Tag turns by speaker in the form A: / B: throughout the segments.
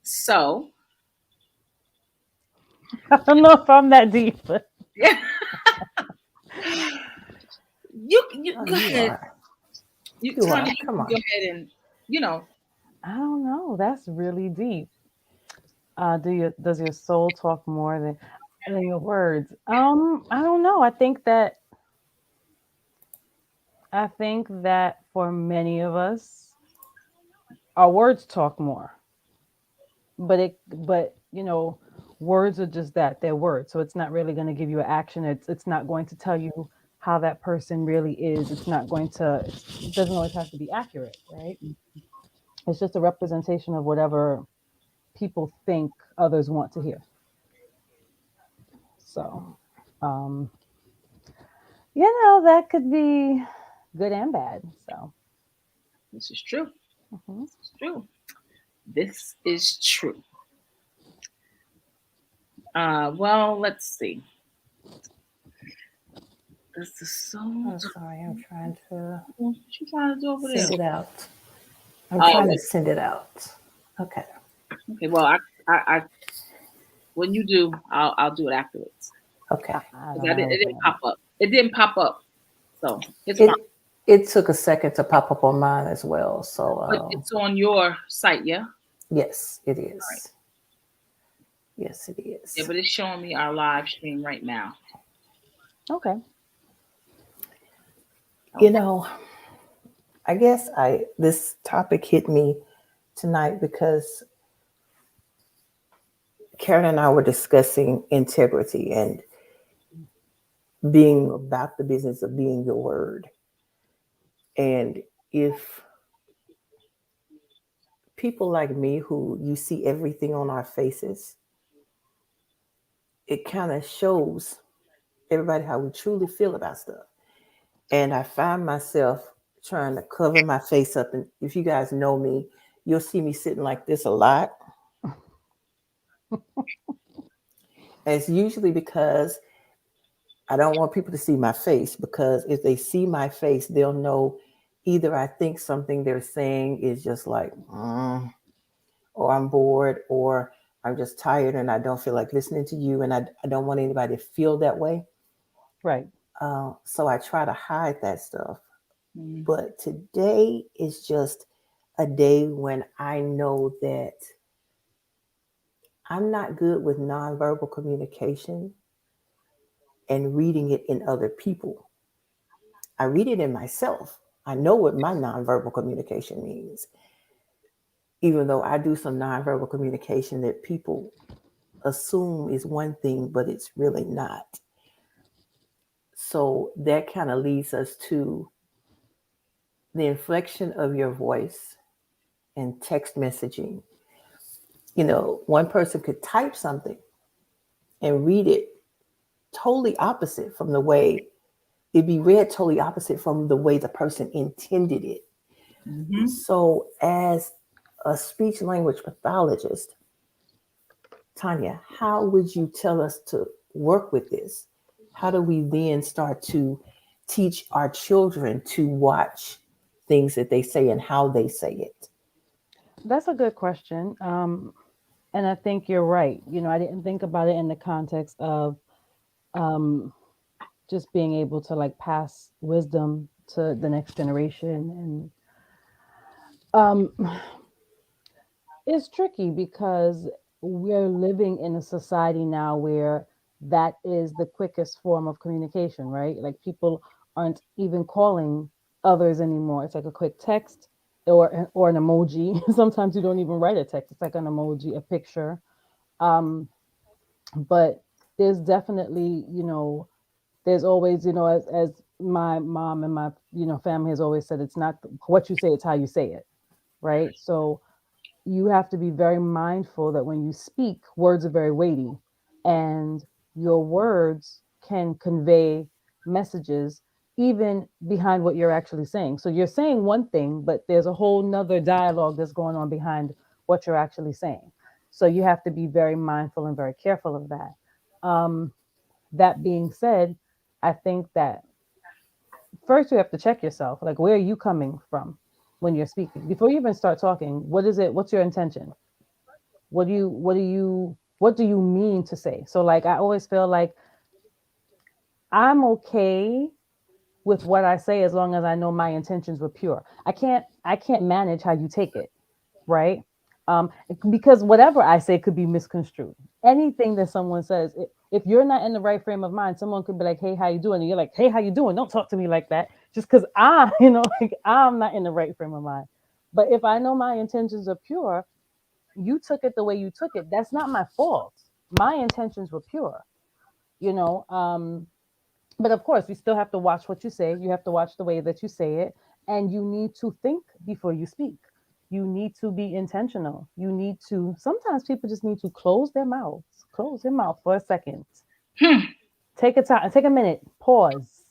A: So,
B: I don't know if I'm that deep.
A: yeah, you
C: Oh,
A: go
C: you
A: ahead.
C: are.
A: You
C: You
A: Tanya,
C: are.
A: you
C: Come
A: can go
C: on.
A: ahead and you know.
B: I don't know. That's really deep. Does your soul talk more than your words? I don't know. I think that for many of us, our words talk more. But words are just that. They're words. So it's not really going to give you an action. It's not going to tell you how that person really is. It's not going to it doesn't always have to be accurate, right? It's just a representation of whatever people think others want to hear. So, um, that could be good and bad. So,
A: This is true.
B: mhm.
A: This is true. This is true. Well, let's see. This is so.
C: I'm sorry. I'm trying to
A: What you trying to do over there?
C: send it out. I'm trying to
A: Oh,
C: send it out. Okay.
A: okay. Well, I when you do, I'll do it afterwards.
C: Okay.
B: I
A: 'Cause
B: don't know.
A: it
B: Looking
A: didn't
B: at
A: pop
B: it.
A: up. It didn't pop up, so it's fine.
C: It took a second to pop up on mine as well. So
A: But it's on your site, yeah.
C: yes, it
A: All right.
C: is. Yes, it
A: Yeah,
C: is.
A: but it's showing me our live stream right now.
B: Okay.
C: You
A: Okay.
C: know, I guess I this topic hit me tonight because Karen and I were discussing integrity and being about the business of being your word. And if people like me who you see everything on our faces, it kind of shows everybody how we truly feel about stuff. And I find myself trying to cover my face up. And if you guys know me, you'll see me sitting like this a lot. And it's usually because I don't want people to see my face, because if they see my face, they'll know either I think something they're saying is just like, or I'm bored, or I'm just tired and I don't feel like listening to you. And I don't want anybody to feel that way.
B: Right.
C: So I try to hide that stuff.
A: Mm,
C: But today is just a day when I know that I'm not good with nonverbal communication and reading it in other people. I read it in myself. I know what my nonverbal communication means, even though I do some nonverbal communication that people assume is one thing, but it's really not. So that kind of leads us to the inflection of your voice and text messaging. One person could type something and read it totally opposite from the way it'd be read totally opposite from the way the person intended it.
A: mm-hmm.
C: So, as a speech language pathologist, Tanya, how would you tell us to work with this? How do we then start to teach our children to watch things that they say and how they say it?
B: That's a good question. And I think you're right. I didn't think about it in the context of um, just being able to like pass wisdom to the next generation. And it's tricky because we're living in a society now where that is the quickest form of communication, right? Like people aren't even calling others anymore. It's like a quick text or an emoji. Sometimes you don't even write a text. It's like an emoji, a picture. Um, but there's definitely, there's always, as my mom and my, family has always said, it's not what you say, it's how you say it, right? So you have to be very mindful that when you speak, words are very weighty, and your words can convey messages even behind what you're actually saying. So you're saying one thing, but there's a whole nother dialogue that's going on behind what you're actually saying. So you have to be very mindful and very careful of that. That being said, I think that first you have to check yourself. Like, where are you coming from when you're speaking? Before you even start talking, what is it? What's your intention? what do you mean to say? So like I always feel like I'm okay with what I say as long as I know my intentions were pure. I can't manage how you take it, right? Um, because whatever I say could be misconstrued. Anything that someone says, if you're not in the right frame of mind, someone could be like, "Hey, how you doing?" And you're like, "Hey, how you doing?" Don't talk to me like that, just because I, like I'm not in the right frame of mind. But if I know my intentions are pure, you took it the way you took it. That's not my fault. My intentions were pure, you know. But of course, you still have to watch what you say. You have to watch the way that you say it, and you need to think before you speak. You need to be intentional. You need to. Sometimes people just need to close their mouth for a second,
A: Hmm.
B: take a time, take a minute, pause,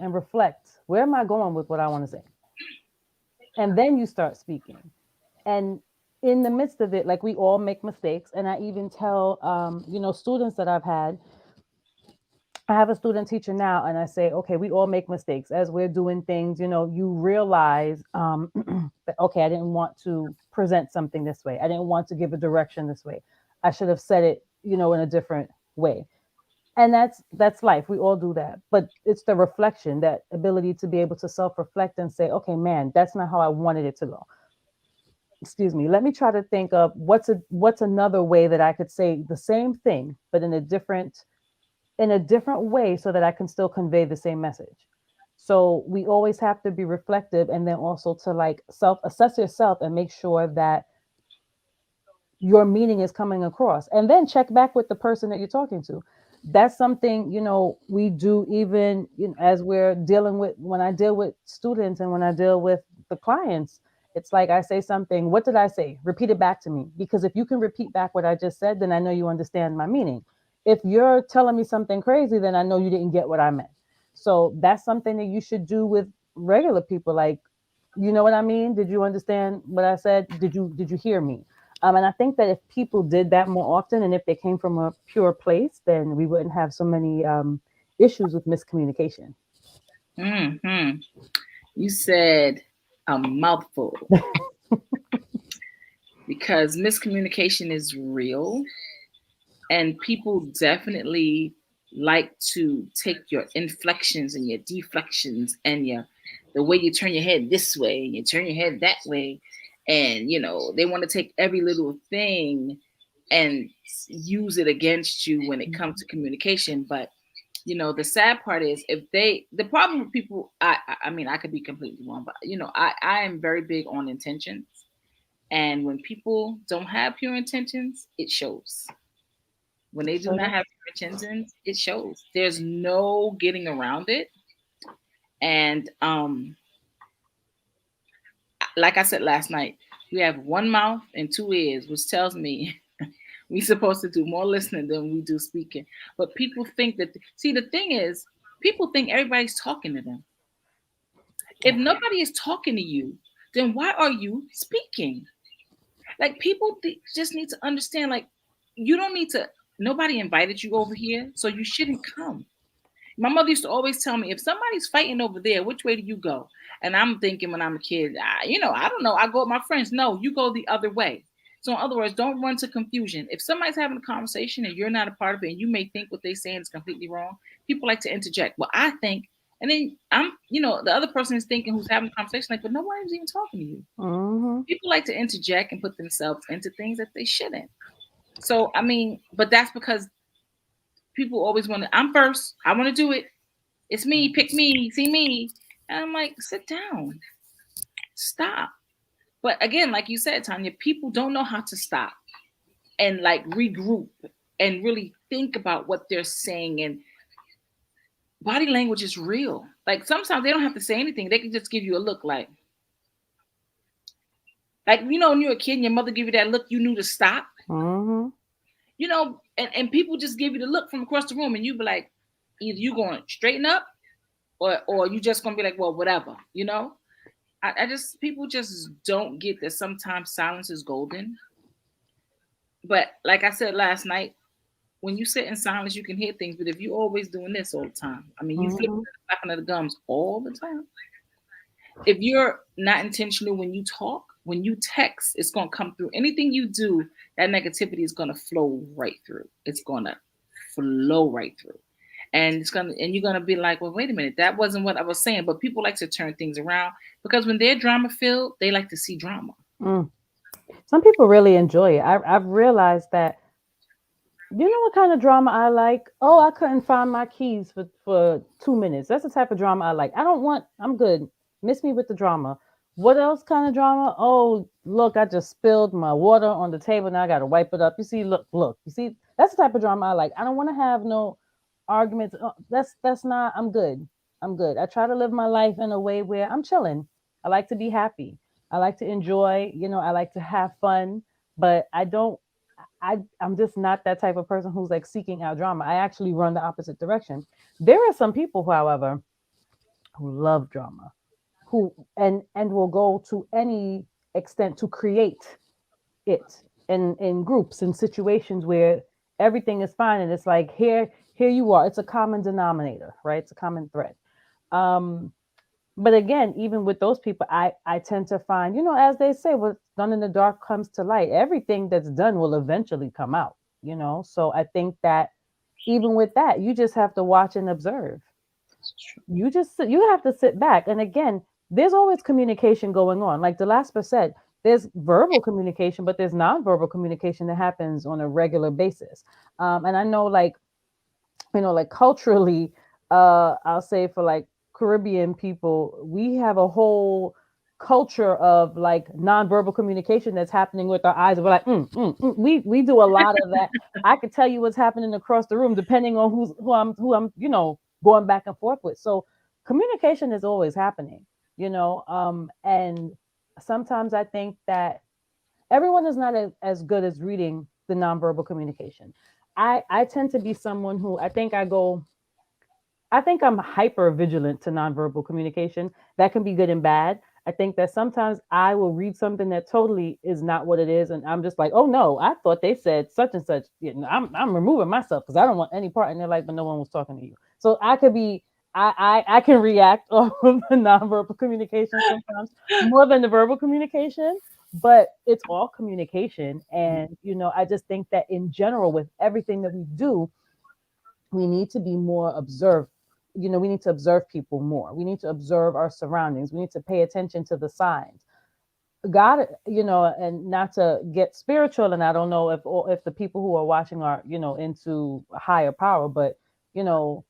B: and reflect. Where am I going with what I want to say? And then you start speaking. And in the midst of it, like we all make mistakes, and I even tell, students that I've had. I have a student teacher now, and I say, okay, we all make mistakes as we're doing things. You realize that, okay, I didn't want to present something this way. I didn't want to give a direction this way. I should have said it, in a different way. And that's life. We all do that. But it's the reflection, that ability to be able to self-reflect and say, okay, man, that's not how I wanted it to go. Excuse me. Let me try to think of what's another way that I could say the same thing, but in a different way so that I can still convey the same message. So we always have to be reflective, and then also to like self assess yourself and make sure that your meaning is coming across, and then check back with the person that you're talking to. That's something, we do, even, as we're dealing with, when I deal with students and when I deal with the clients. It's like I say something, what did I say? Repeat it back to me, because if you can repeat back what I just said, then I know you understand my meaning. If you're telling me something crazy, then I know you didn't get what I meant. So that's something that you should do with regular people. Like, you know what I mean? Did you understand what I said? Did you hear me? And I think that if people did that more often, and if they came from a pure place, then we wouldn't have so many issues with miscommunication.
A: Hmm. You said a mouthful, because miscommunication is real, and people definitely like to take your inflections and your deflections and the way you turn your head this way and you turn your head that way, and they want to take every little thing and use it against you when it comes to communication. But the sad part is, the problem with people, I mean, I could be completely wrong, but I am very big on intentions, and when people don't have pure intentions, it shows. When they do
B: So
A: not
B: yeah.
A: have pure intentions, it shows. There's no getting around it. And like I said last night, we have one mouth and two ears, which tells me we're supposed to do more listening than we do speaking. But people think that, see, the thing is, people think everybody's talking to them. If
C: Yeah.
A: nobody is talking to you, then why are you speaking? Like, people just need to understand, like, you don't need to, nobody invited you over here, so you shouldn't come. My mother used to always tell me, if somebody's fighting over there, which way do you go? And I'm thinking, when I'm a kid, I don't know. I go with my friends. No, you go the other way. So in other words, don't run to confusion. If somebody's having a conversation and you're not a part of it, and you may think what they're saying is completely wrong, people like to interject. Well, I think, and then the other person is thinking, who's having a conversation, like, but nobody's even talking to you.
B: Mm-hmm.
A: People like to interject and put themselves into things that they shouldn't. So I mean, but that's because people always want to. I'm first. I want to do it. It's me, pick me, see me. And I'm like, sit down, stop. But again, like you said, Tanya, people don't know how to stop and like regroup and really think about what they're saying. And body language is real. Like, sometimes they don't have to say anything. They can just give you a look, like when you're a kid and your mother give you that look, you knew to stop.
B: Mm-hmm.
A: And people just give you the look from across the room, and you be like, either you going to straighten up, or you just gonna be like, well, whatever. I just, people just don't get that sometimes silence is golden. But like I said last night, when you sit in silence, you can hear things. But if you always doing this all the time, I mean, you flipping
B: Mm-hmm.
A: and flapping of the gums all the time. If you're not intentional when you talk, when you text, it's gonna come through. Anything you do, that negativity is gonna flow right through. It's gonna flow right through. And you're gonna be like, well, wait a minute, that wasn't what I was saying. But people like to turn things around because when they're drama filled, they like to see drama.
B: Mm. Some people really enjoy it. I've realized that. You know what kind of drama I like? Oh, I couldn't find my keys for 2 minutes. That's the type of drama I like. I'm good. Miss me with the drama. What else kind of drama? Oh, look, I just spilled my water on the table. Now I got to wipe it up. You see, look. You see, that's the type of drama I like. I don't want to have no arguments. That's not, I'm good. I'm good. I try to live my life in a way where I'm chilling. I like to be happy. I like to enjoy, I like to have fun, but I'm just not that type of person who's like seeking out drama. I actually run the opposite direction. There are some people, however, who love drama, who and will go to any extent to create it in groups and situations where everything is fine and it's like here you are. It's a common denominator, right? It's a common thread. Um, but again, even with those people, I tend to find, as they say, what's done in the dark comes to light. Everything that's done will eventually come out, So I think that even with that, you just have to watch and observe. You have to sit back. And again, there's always communication going on. Like Delasper said, there's verbal communication, but there's nonverbal communication that happens on a regular basis. And I know, like culturally, I'll say for like Caribbean people, we have a whole culture of like nonverbal communication that's happening with our eyes. We're like, we do a lot of that. I could tell you what's happening across the room depending on who I'm going back and forth with. So communication is always happening, and sometimes I think that everyone is not as good as reading the nonverbal communication. I tend to be someone who I think I'm hyper vigilant to nonverbal communication. That can be good and bad. I think that sometimes I will read something that totally is not what it is, and I'm just like, oh no, I thought they said such and such. I'm removing myself because I don't want any part in their life, but no one was talking to you. So I could be, I can react off of the nonverbal communication sometimes more than the verbal communication, but it's all communication, and I just think that in general, with everything that we do, we need to be more observed. We need to observe people more. We need to observe our surroundings. We need to pay attention to the signs. God, and not to get spiritual, and I don't know if the people who are watching are, into a higher power, but you know,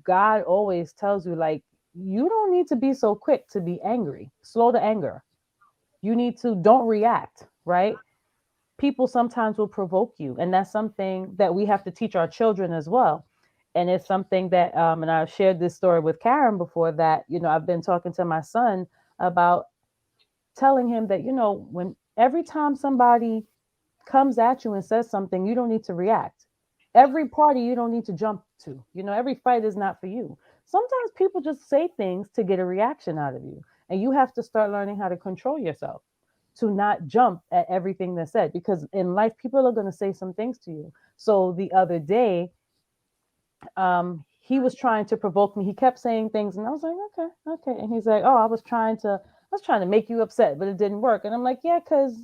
B: God always tells you, like, you don't need to be so quick to be angry. Slow to anger. You need to don't react, right? People sometimes will provoke you, and that's something that we have to teach our children as well. And it's something that and I've shared this story with Karen before, that I've been talking to my son about telling him that when every time somebody comes at you and says something, you don't need to react. Every party you don't need to jump to. Every fight is not for you. Sometimes people just say things to get a reaction out of you, and you have to start learning how to control yourself to not jump at everything that's said, because in life people are going to say some things to you. So the other day, he was trying to provoke me. He kept saying things, and I was like, okay. And he's like, oh, I was trying to make you upset, but it didn't work. And I'm like, yeah, because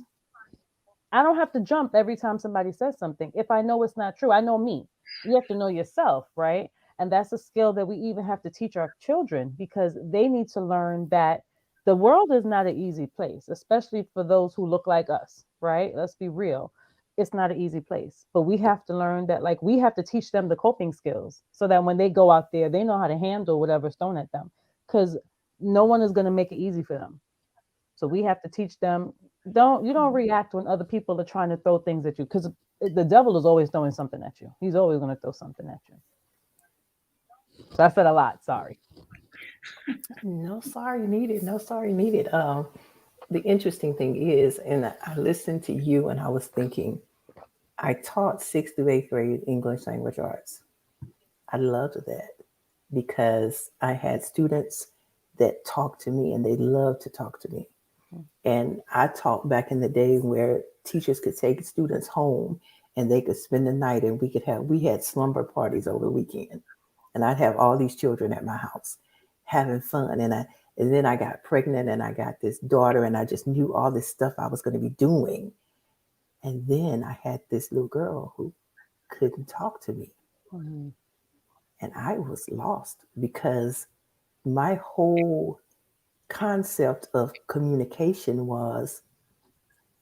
B: I don't have to jump every time somebody says something. If I know it's not true, I know me. You have to know yourself, right? And that's a skill that we even have to teach our children, because they need to learn that the world is not an easy place, especially for those who look like us, right? Let's be real. It's not an easy place, but we have to learn that, like, we have to teach them the coping skills so that when they go out there, they know how to handle whatever's thrown at them, because no one is going to make it easy for them. So we have to teach them, don't react when other people are trying to throw things at you, because the devil is always throwing something at you. He's always going to throw something at you. So I said a lot. Sorry.
C: No sorry needed. No sorry needed. The interesting thing is, and I listened to you and I was thinking, I taught sixth through eighth grade English language arts. I loved that because I had students that talked to me and they loved to talk to me. And I taught back in the day where teachers could take students home and they could spend the night, and we had slumber parties over the weekend. And I'd have all these children at my house having fun. And then I got pregnant and I got this daughter, and I just knew all this stuff I was going to be doing. And then I had this little girl who couldn't talk to me.
B: Mhm.
C: And I was lost because my whole concept of communication was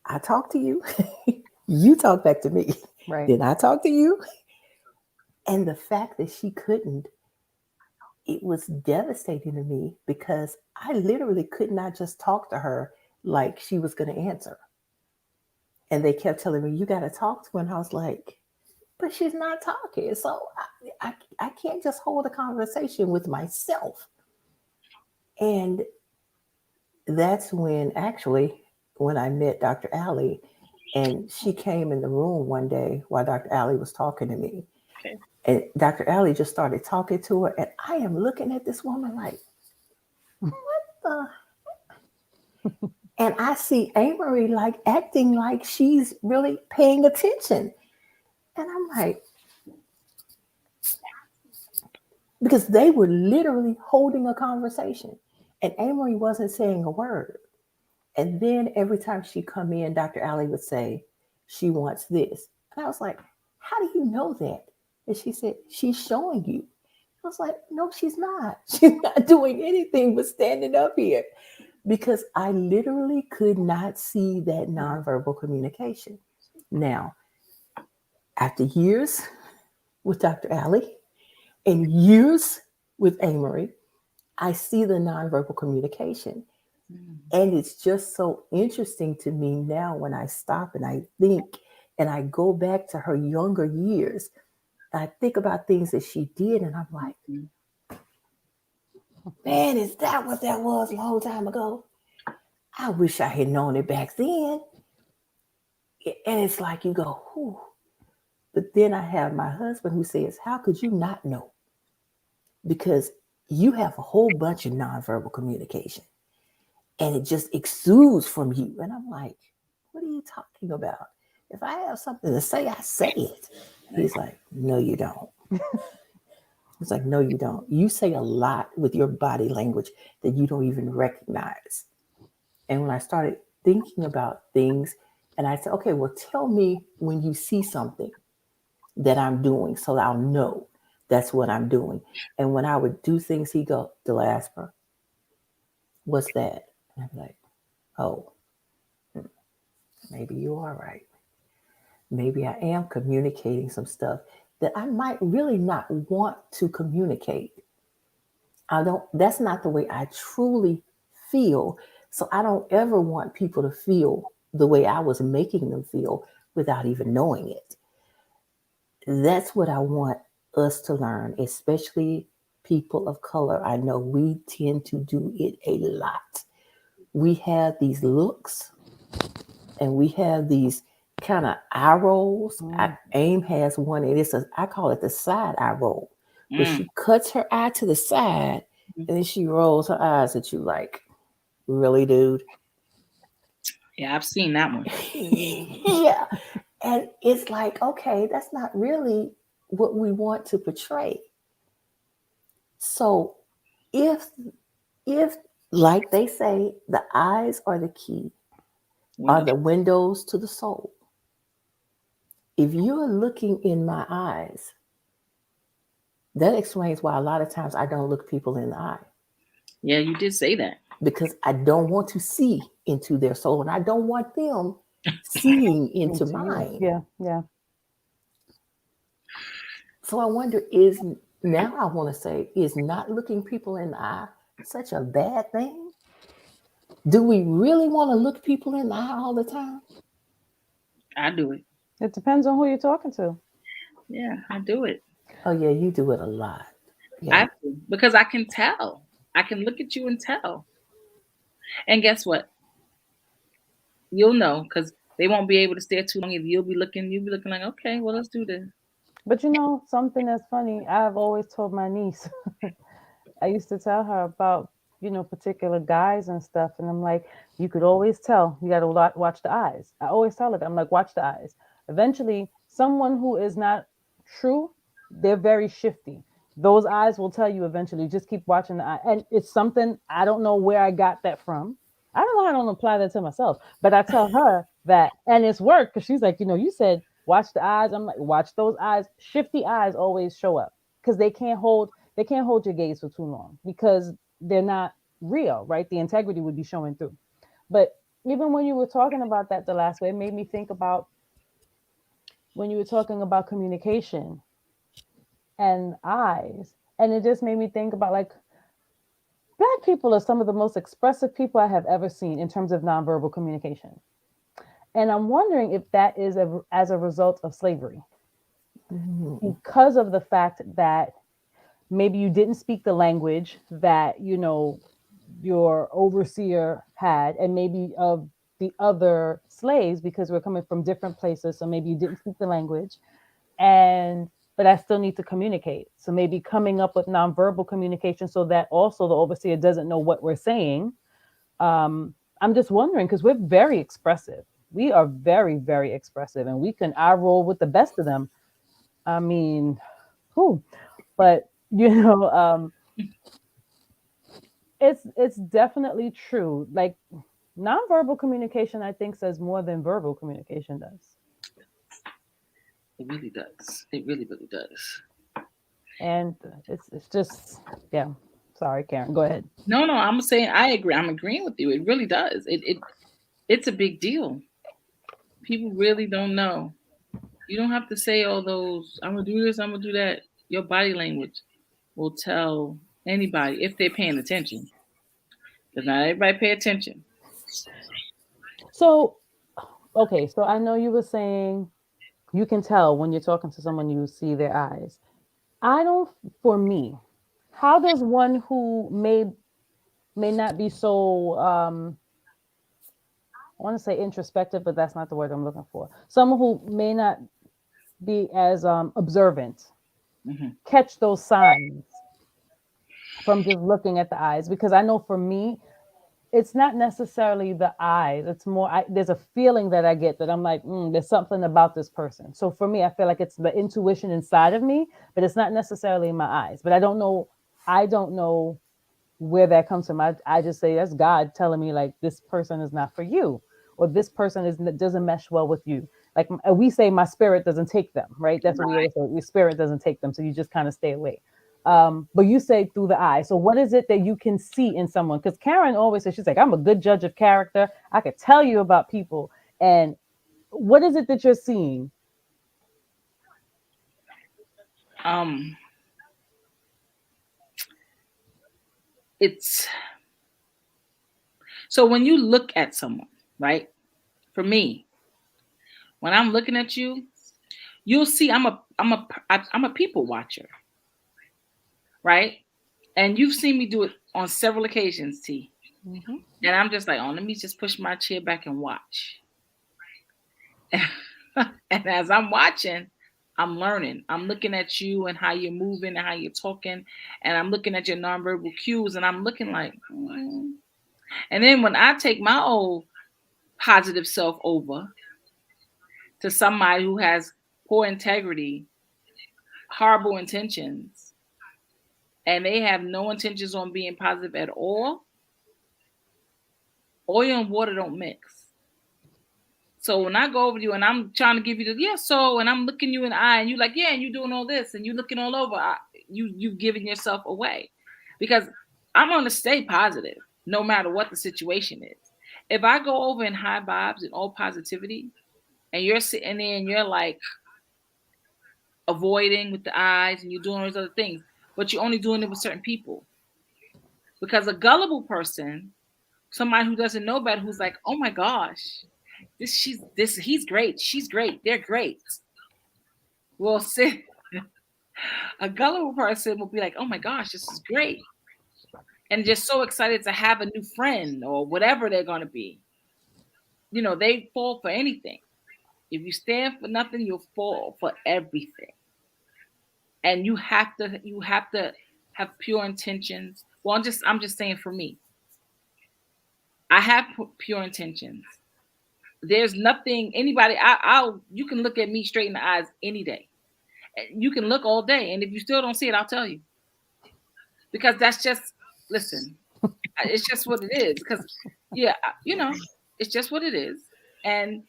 C: I talk to you, you talk back to me,
B: Right.
C: then I talk to you. And the fact that she couldn't, it was devastating to me because I literally could not just talk to her like she was going to answer. And they kept telling me, you got to talk to her. And I was like, but she's not talking. So I can't just hold a conversation with myself. And that's when actually, when I met Dr. Allie, and she came in the room one day while Dr. Allie was talking to me.
A: Okay.
C: And Dr. Allie just started talking to her. And I am looking at this woman like, the and I see Amory like acting like she's really paying attention. And I'm like, because they were literally holding a conversation. And Amory wasn't saying a word. And then every time she come in, Dr. Allie would say, she wants this. And I was like, how do you know that? And she said, she's showing you. I was like, no, she's not. She's not doing anything but standing up here because I literally could not see that nonverbal communication. Now, after years with Dr. Allie and years with Amory, I see the nonverbal communication.
A: Mm.
C: And it's just so interesting to me now when I stop and I think and I go back to her younger years. I think about things that she did, and I'm like,
A: Mm.
C: man, is that what that was a long time ago? I wish I had known it back then. And it's like you go, whew. But then I have my husband who says, how could you not know? Because you have a whole bunch of nonverbal communication and it just exudes from you. And I'm like, what are you talking about? If I have something to say, I say it. He's like, no, you don't. It's like, no, you don't. You say a lot with your body language that you don't even recognize. And when I started thinking about things, and I said, okay, well, tell me when you see something that I'm doing so I'll know that's what I'm doing. And when I would do things, he'd go, Delasper, what's that? And I'm like, oh, maybe you are right. Maybe I am communicating some stuff that I might really not want to communicate. I don't, that's not the way I truly feel. So I don't ever want people to feel the way I was making them feel without even knowing it. That's what I want us to learn, especially people of color. I know we tend to do it a lot. We have these looks and we have these kind of eye rolls.
B: Mm.
C: AIM has one, and I call it the side eye roll, where
A: Mm.
C: she cuts her eye to the side and then she rolls her eyes at you like, really, dude?
A: Yeah, I've seen that one.
C: Yeah. And it's like, okay, that's not really what we want to portray. So if if like they say, the eyes are the key, are
A: Window.
C: the windows to the soul. If you're looking in my eyes, that explains why a lot of times I don't look people in the eye
A: Yeah, you did say that.
C: because I don't want to see into their soul and I don't want them seeing into
B: Into you.
C: mine.
B: Yeah, yeah.
C: So I wonder, is now I want to say, is not looking people in the eye such a bad thing? Do we really want to look people in the eye all the time?
A: I do it.
B: It depends on who you're talking to.
A: Yeah, I do it.
C: Oh yeah, you do it a lot. Yeah.
A: I do because I can tell. I can look at you and tell. And guess what? You'll know because they won't be able to stare too long. If you'll be looking like, okay, well, let's do this.
B: But you know, something that's funny, I've always told my niece, I used to tell her about, particular guys and stuff. And I'm like, you could always tell. You got to watch the eyes. I always tell her that. I'm like, watch the eyes. Eventually, someone who is not true, they're very shifty. Those eyes will tell you eventually. Just keep watching the eye. And it's something I don't know where I got that from. I don't know. I don't apply that to myself, but I tell her that, and it's worked because she's like, you said watch the eyes. I'm like, watch those eyes. Shifty eyes always show up because they can't hold your gaze for too long because they're not real, right? The integrity would be showing through. But even when you were talking about that the last way, it made me think about when you were talking about communication and eyes. And it just made me think about like Black people are some of the most expressive people I have ever seen in terms of nonverbal communication. And I'm wondering if that is as a result of slavery,
C: Mhm.
B: because of the fact that maybe you didn't speak the language that, your overseer had, and maybe of the other slaves, because we're coming from different places. So maybe you didn't speak the language, and but I still need to communicate. So maybe coming up with nonverbal communication so that also the overseer doesn't know what we're saying. I'm just wondering because we're very expressive. We are very, very expressive, and we can eye roll with the best of them. I mean, who? But it's definitely true. Like nonverbal communication, I think, says more than verbal communication does.
A: It really does. It really, really does.
B: And it's just, yeah. Sorry, Karen. Go ahead.
A: No, no, I'm saying I agree. I'm agreeing with you. It really does. It's a big deal. People really don't know. You don't have to say all those, I'm gonna do this, I'm gonna do that. Your body language will tell anybody if they're paying attention. Because not everybody pay attention.
B: So, okay, so I know you were saying you can tell when you're talking to someone, you see their eyes. I don't, for me, how does one who may not be so I want to say introspective, but that's not the word I'm looking for. Someone who may not be as observant
A: Hmm.
B: catch those signs from just looking at the eyes, because I know for me it's not necessarily the eyes. It's more, there's a feeling that I get that I'm like, there's something about this person. So for me, I feel like it's the intuition inside of me, but it's not necessarily in my eyes. But I don't know. I don't know where that comes from. I just say that's God telling me like this person is not for you, or this person doesn't mesh well with you. Like we say, my spirit doesn't take them, right? That's what we always say. Your spirit doesn't take them, so you just kind of stay away. But you say through the eye. So what is it that you can see in someone? Because Karen always says, she's like, I'm a good judge of character. I could tell you about people. And what is it that you're seeing?
A: Um, it's so when you look at someone, right? For me, when I'm looking at you, you'll see I'm a people watcher, right? And you've seen me do it on several occasions, T.
B: Mm-hmm.
A: And I'm just like, oh, let me just push my chair back and watch. And as I'm watching, I'm learning. I'm looking at you and how you're moving and how you're talking, and I'm looking at your nonverbal cues, and I'm looking like, And then when I take my old positive self over to somebody who has poor integrity, horrible intentions, and they have no intentions on being positive at all, oil and water don't mix. So when I go over to you and I'm trying to give you the and I'm looking you in the eye and you like, yeah, and you're doing all this and you're looking all over, you've given yourself away, because I'm gonna stay positive no matter what the situation is. If I go over in high vibes and all positivity, and you're sitting there and you're like avoiding with the eyes and you're doing all those other things, but you're only doing it with certain people, because a gullible person, somebody who doesn't know better, who's like, oh my gosh, he's great, she's great, they're great. Well, sit a gullible person will be like, oh my gosh, this is great. And just so excited to have a new friend or whatever they're going to be. They fall for anything. If you stand for nothing, you'll fall for everything. And you have to have pure intentions. Well, I'm just saying for me, I have pure intentions. There's nothing anybody. You can look at me straight in the eyes any day, You can look all day, and if you still don't see it, I'll tell you, because that's just, listen, it's just what it is. Because yeah, it's just what it is. And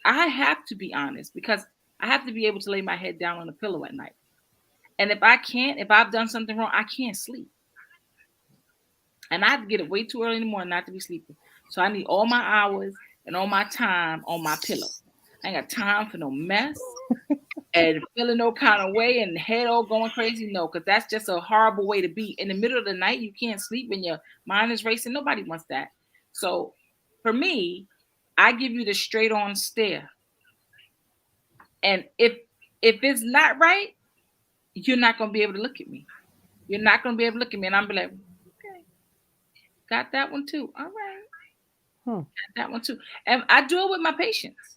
A: I have to be honest, because I have to be able to lay my head down on a pillow at night. And if I can't, if I've done something wrong, I can't sleep. And I have to get it way too early in the morning not to be sleeping. So I need all my hours and all my time on my pillow. I ain't got time for no mess and feeling no kind of way and head all going crazy. No, because that's just a horrible way to be. In the middle of the night, you can't sleep and your mind is racing. Nobody wants that. So for me, I give you the straight on stare. And if it's not right, you're not gonna be able to look at me. You're not gonna be able to look at me, and I'm be like, okay, got that one too. All right,
B: Hmm.
A: got that one too. And I do it with my patients.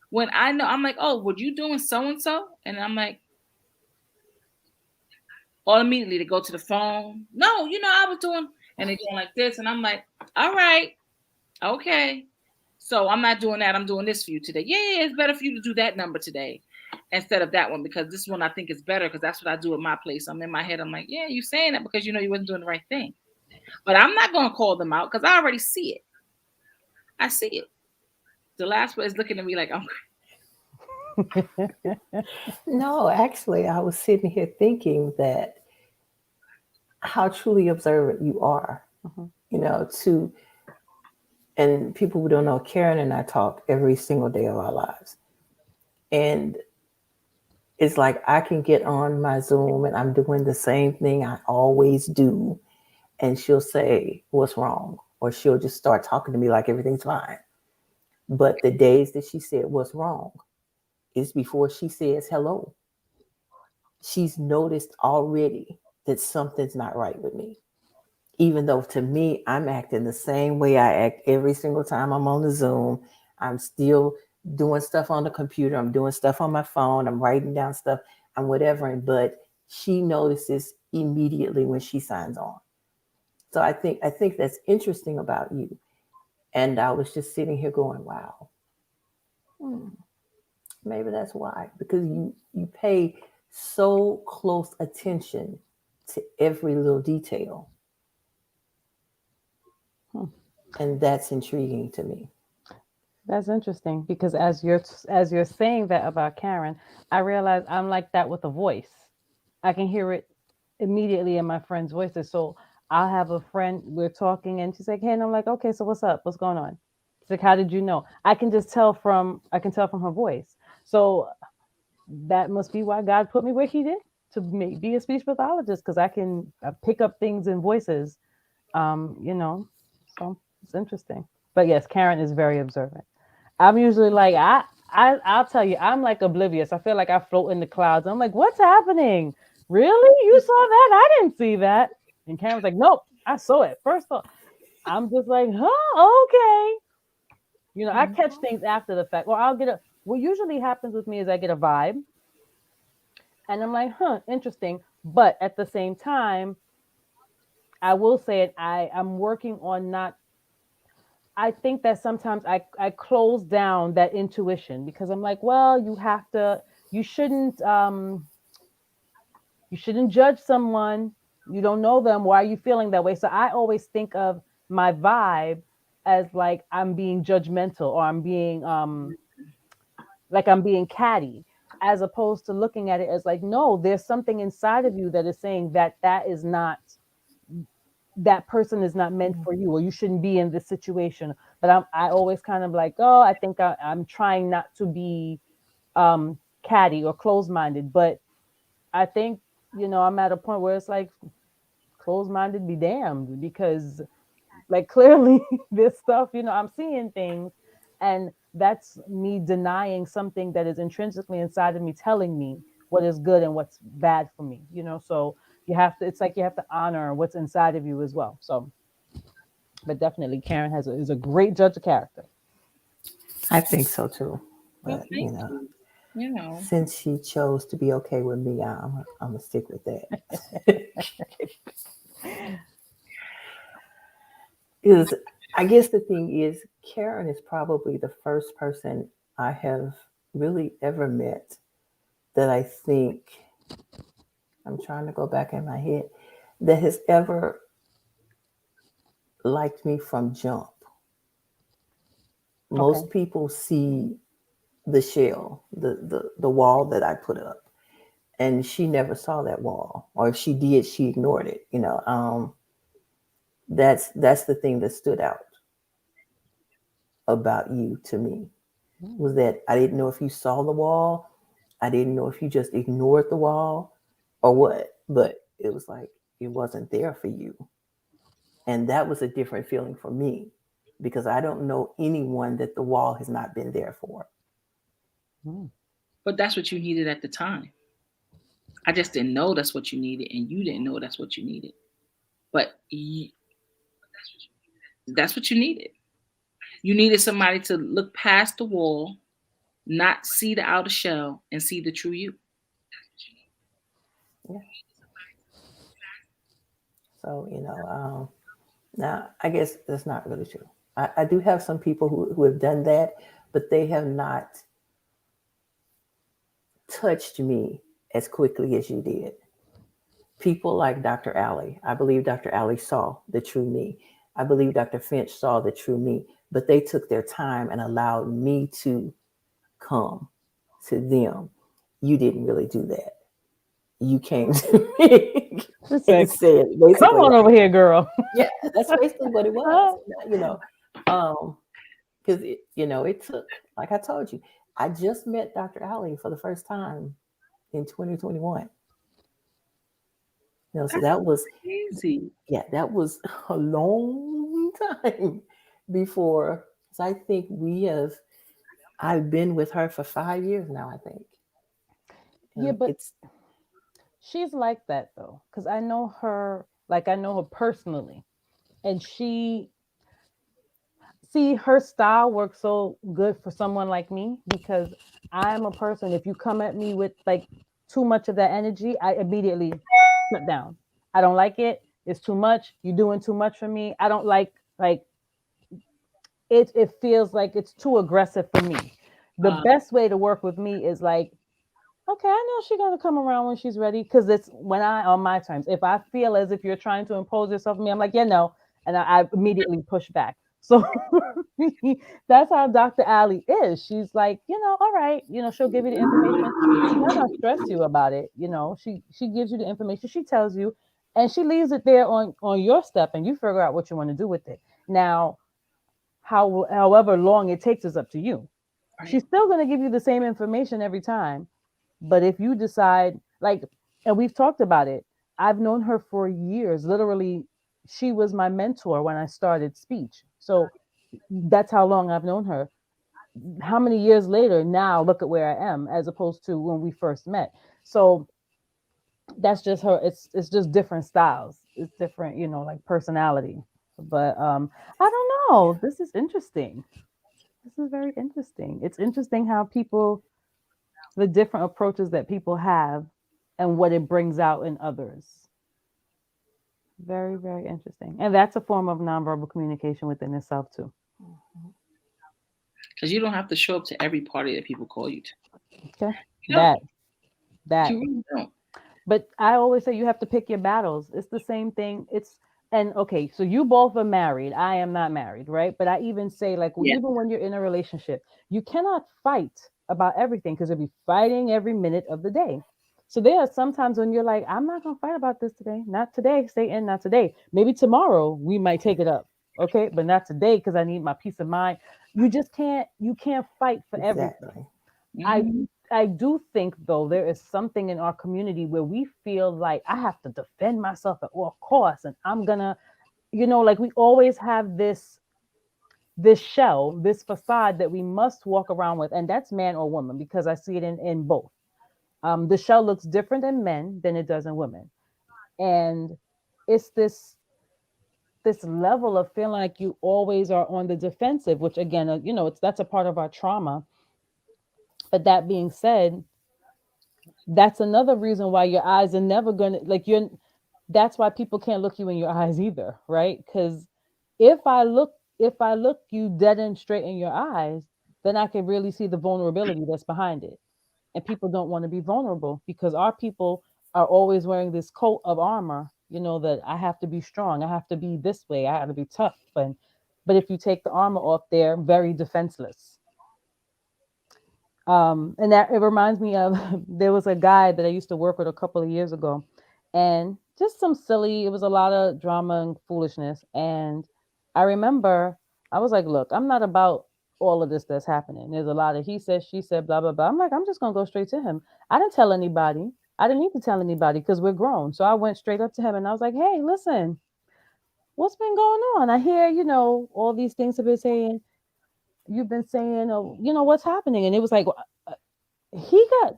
A: When I know, I'm like, oh, were you doing so and so? And I'm like, or immediately to go to the phone. No, I was doing, and they're going like this, and I'm like, all right, okay. So I'm not doing that. I'm doing this for you today. Yeah, it's better for you to do that number today instead of that one, because this one I think is better, because that's what I do at my place. I'm in my head. I'm like, yeah, you saying that because you wasn't doing the right thing. But I'm not going to call them out because I already see it. I see it. Delasber is looking at me like I'm.
C: No, actually, I was sitting here thinking that how truly observant you are,
B: Mhm.
C: to, and people who don't know, Karen and I talk every single day of our lives. And it's like I can get on my Zoom and I'm doing the same thing I always do. And she'll say, "What's wrong?" Or she'll just start talking to me like everything's fine. But the days that she said, "What's wrong?" is before she says hello. She's noticed already that something's not right with me. Even though to me, I'm acting the same way I act every single time I'm on the Zoom. I'm still doing stuff on the computer. I'm doing stuff on my phone. I'm writing down stuff. I'm whatever. But she notices immediately when she signs on. So I think that's interesting about you. And I was just sitting here going, wow, hmm, maybe that's why. Because you pay so close attention to every little detail.
B: Hmm.
C: And that's intriguing to me.
B: That's interesting because as you're saying that about Karen, I realize I'm like that with a voice. I can hear it immediately in my friends' voices. So I'll have a friend, we're talking, and she's like, "Hey," and I'm like, "Okay, so what's up? What's going on?" She's like, "How did you know?" I can tell from her voice. So that must be why God put me where He did, to be a speech pathologist, because I can pick up things in voices. Um, you know, so it's interesting. But yes, Karen is very observant. I'm usually like I'll tell you, I'm like oblivious. I feel like I float in the clouds. I'm like, what's happening? Really? You saw that? I didn't see that. And Karen's like, nope, I saw it. First of all, I'm just like, huh, okay. I catch things after the fact. Or I'll get a what usually happens with me is I get a vibe and I'm like, huh, interesting. But at the same time, I will say it, I'm working on not I think that sometimes I close down that intuition because I'm like, well, you shouldn't you shouldn't judge someone. You don't know them. Why are you feeling that way? So I always think of my vibe as like I'm being judgmental or I'm being catty, as opposed to looking at it as like, no, there's something inside of you that is saying that is not that person is not meant for you, or you shouldn't be in this situation. But I always kind of like, oh, I think I'm trying not to be catty or closed minded. But I think, I'm at a point where it's like closed minded be damned, because like clearly this stuff, I'm seeing things, and that's me denying something that is intrinsically inside of me telling me what is good and what's bad for me, so it's like you have to honor what's inside of you as well. So, but definitely Karen is a great judge of character.
C: I think so too.
A: Well,
C: But,
A: thank you. You know,
C: since she chose to be okay with me, I'm going to stick with that. Because I guess the thing is, Karen is probably the first person I have really ever met that I think, I'm trying to go back in my head, that has ever liked me from jump.
B: Okay.
C: Most people see the shell, the wall that I put up, and she never saw that wall, or if she did, she ignored it. That's the thing that stood out about you to me,
B: Mm,
C: was that I didn't know if you saw the wall, I didn't know if you just ignored the wall or what, but it was like it wasn't there for you, and that was a different feeling for me because I don't know anyone that the wall has not been there for.
B: mm,
A: But that's what you needed at the time. I just didn't know that's what you needed, and you didn't know that's what you needed. But that's what you needed. You needed somebody to look past the wall, not see the outer shell, and see the true you.
C: Yeah. So, now I guess that's not really true. I do have some people who have done that, but they have not touched me as quickly as you did. People like Dr. Alley, I believe Dr. Alley saw the true me. I believe Dr. Finch saw the true me, but they took their time and allowed me to come to them. You didn't really do that. You came to me
B: Just
C: and
B: like,
C: said
B: come
C: basically
B: on
C: like,
B: over here, girl.
C: yeah, that's basically what it was. You know, um, because it took, like I told you, I just met Dr. Ali for the first time in 2021. So
A: That's
C: that was,
A: crazy.
C: yeah, that was a long time before. So I think I've been with her for 5 years now, I think.
B: Yeah,
C: And
B: but
C: it's,
B: she's like that though, because I know her, like I know her personally, and she see her style works so good for someone like me because I'm a person. If you come at me with like too much of that energy, I immediately shut down. I don't like it. It's too much. You're doing too much for me. I don't like it. It feels like it's too aggressive for me. The
A: Uh,
B: best way to work with me is like, okay, I know she's gonna come around when she's ready because it's when I on my terms. If I feel as if you're trying to impose yourself on me, I'm like, yeah, no, and I immediately push back. So that's how Dr. Ali is. She's like, all right, she'll give you the information. She's not gonna stress you about it. She gives you the information. She tells you, and she leaves it there on your step, and you figure out what you want to do with it. Now, however long it takes is up to you.
A: right.
B: She's still gonna give you the same information every time, but if you decide, like, and we've talked about it, I've known her for years. Literally, she was my mentor when I started speech. So that's how long I've known her. How many years later, now look at where I am as opposed to when we first met. So that's just her. It's just different styles. It's different, like personality. But I don't know. This is interesting. This is very interesting. It's interesting how people the different approaches that people have and what it brings out in others. Very, very interesting. And that's a form of nonverbal communication within itself, too.
A: Because you don't have to show up to every party that people call you to.
B: Okay.
A: You don't.
B: That, that.
A: You really don't.
B: But I always say you have to pick your battles. It's the same thing. And okay, so you both are married. I am not married, right? But I even say, like,
A: Yeah.
B: even when you're in a relationship, you cannot fight about everything because you'll be fighting every minute of the day. So there are sometimes when you're like, I'm not gonna fight about this today. Not today, stay in, not today. Maybe tomorrow we might take it up. Okay, but not today because I need my peace of mind. You can't fight for everything.
C: exactly.
B: I
A: Hmm.
B: I do think though there is something in our community where we feel like I have to defend myself at all costs and I'm gonna, like we always have this shell, this facade that we must walk around with, and that's man or woman because I see it in both. The shell looks different in men than it does in women, and it's this level of feeling like you always are on the defensive, which again, it's that's a part of our trauma. But that being said, that's another reason why your eyes are never gonna like you're that's why people can't look you in your eyes either, right? Because if I look you dead and straight in your eyes, then I can really see the vulnerability that's behind it. and people don't want to be vulnerable because our people are always wearing this coat of armor, that I have to be strong, I have to be this way, I have to be tough. And but if you take the armor off, they're very defenseless. And that it reminds me of there was a guy that I used to work with a couple of years ago, and just some silly. It was a lot of drama and foolishness. And I remember I was like, "Look, I'm not about all of this that's happening. There's a lot of he said, she said, blah blah blah." I'm like, I'm just gonna go straight to him. I didn't tell anybody. I didn't need to tell anybody because we're grown. So I went straight up to him and I was like, "Hey, listen, what's been going on? I hear all these things have been saying. You've been saying, oh, what's happening?" And it was like he got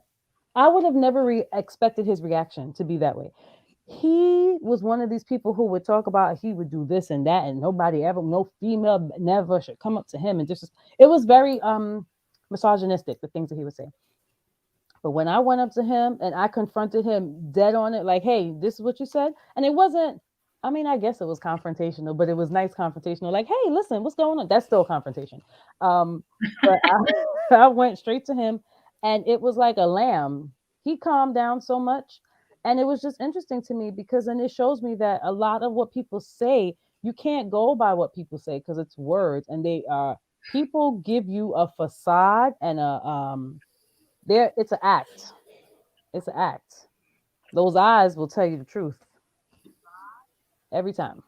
B: I would have never expected his reaction to be that way. He was one of these people who would talk about he would do this and that, and nobody ever, no female never should come up to him and just. It was very misogynistic, the things that he would say. But when I went up to him and I confronted him dead on it, like, "Hey, this is what you said," and it wasn't. I mean, I guess it was confrontational, but it was nice confrontational. Like, "Hey, listen, what's going on?" That's still confrontation. Um, but I went straight to him, and it was like a lamb. He calmed down so much, and it was just interesting to me because then it shows me that a lot of what people say, you can't go by what people say because it's words, and they are people give you a facade and a there. It's an act. It's an act. Those eyes will tell you the truth every time.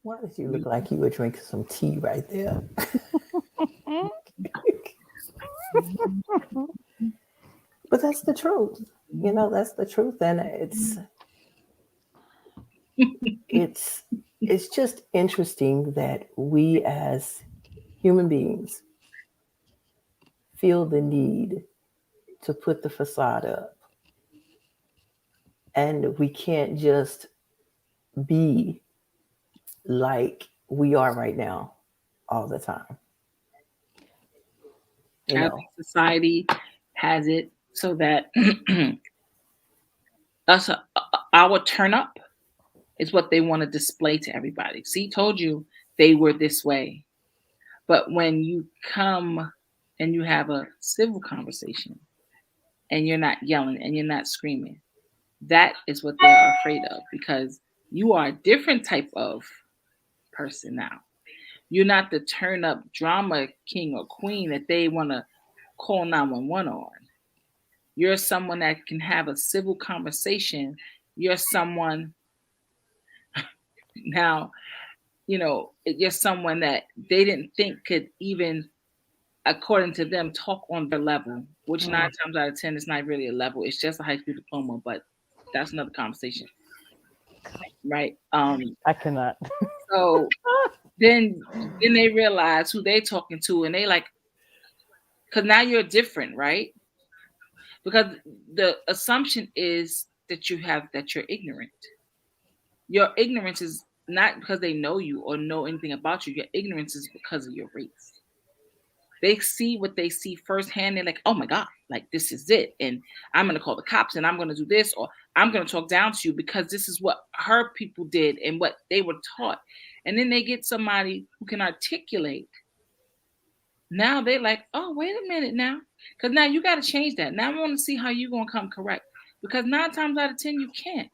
C: Why did you look like you were drinking some tea right there? But that's the truth. That's the truth. And it's it's just interesting that we as human beings feel the need to put the facade up, and we can't just be like we are right now all the time. you
A: I
C: know
A: think society has it so that us our turn up is what they want to display to everybody. See, told you they were this way. But when you come and you have a civil conversation and you're not yelling and you're not screaming, that is what they are afraid of because you are a different type of person now. You're not the turn up drama king or queen that they want to call 911 on. You're someone that can have a civil conversation. You're someone now, you're someone that they didn't think could even, according to them, talk on their level, which
B: Mm,
A: 9 times out of 10 is not really a level. It's just a high school diploma, but that's another conversation, right?
B: I cannot.
A: So then they realize who they talking to, and they like, because now you're different, right? Because the assumption is that you're ignorant. Your ignorance is not because they know you or know anything about you. Your ignorance is because of your race. They see what they see firsthand. They're like, oh my God, like this is it. And I'm going to call the cops and I'm going to do this, or I'm going to talk down to you because this is what her people did and what they were taught. And then they get somebody who can articulate. Now they're like, oh, wait a minute now. Because now you got to change that. Now I want to see how you're going to come correct. Because 9 times out of 10, you can't.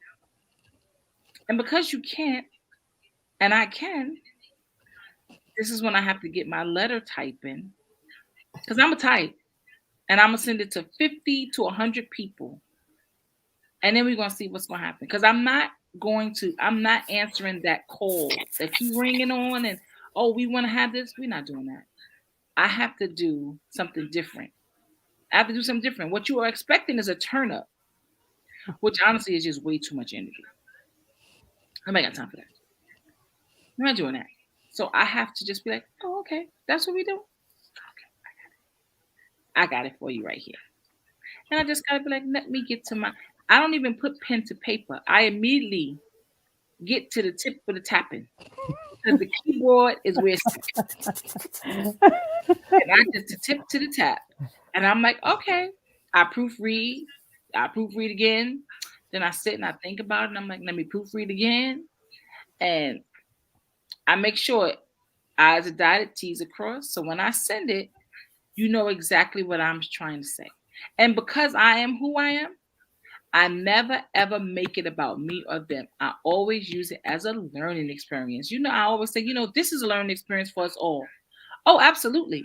A: And because you can't, and I can, this is when I have to get my letter typing. Because I'm a type. And I'm going to send it to 50 to 100 people. And then we're going to see what's going to happen. Because I'm not answering that call that you ringing on and, oh, we want to have this. We're not doing that. I have to do something different. I have to do something different. What you are expecting is a turn up, which honestly is just way too much energy. I ain't got time for that. I'm not doing that. So I have to just be like, oh, okay, that's what we do. Okay, I got it for you right here. And I just gotta be like, let me get to my. I don't even put pen to paper. I immediately get to the tip of the tapping because the keyboard is where it's and I just to tip to the tap. And I'm like, okay, I proofread, I proofread again. Then I sit and I think about it and I'm like, let me proofread again. And I make sure I's are dotted, T's are crossed. So when I send it, you know exactly what I'm trying to say. And because I am who I am, I never ever make it about me or them. I always use it as a learning experience. I always say, this is a learning experience for us all. Oh, absolutely.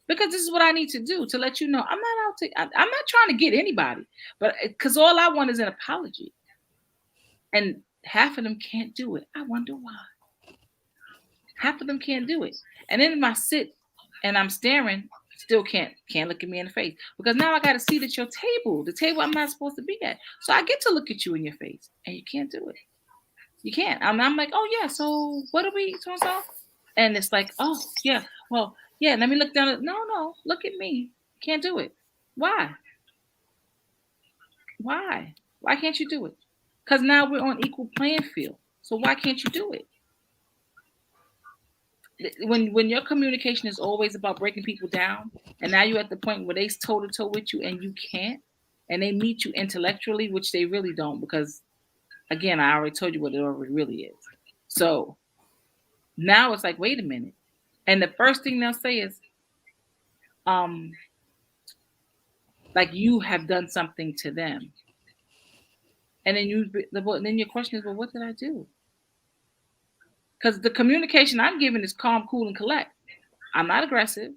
A: Because this is what I need to do to let you know I'm not out to, I'm not trying to get anybody, but because all I want is an apology. And half of them can't do it. I wonder why. Half of them can't do it. And then if I sit and I'm staring, still can't look at me in the face. Because now I gotta see that your table, the table I'm not supposed to be at. So I get to look at you in your face and you can't do it. You can't. I'm like, oh yeah, so what are we so and so? And it's like, oh yeah, well, yeah, let me look down at no, look at me. Can't do it. Why? Why? Why can't you do it? Because now we're on equal playing field. So why can't you do it? When your communication is always about breaking people down, and now you're at the point where they toe to toe with you and you can't, and they meet you intellectually, which they really don't, because again, I already told you what it already really is. So now it's like, wait a minute. And the first thing they'll say is, um, like you have done something to them. And then your question is, well, what did I do? Because the communication I'm giving is calm, cool, and collect. I'm not aggressive.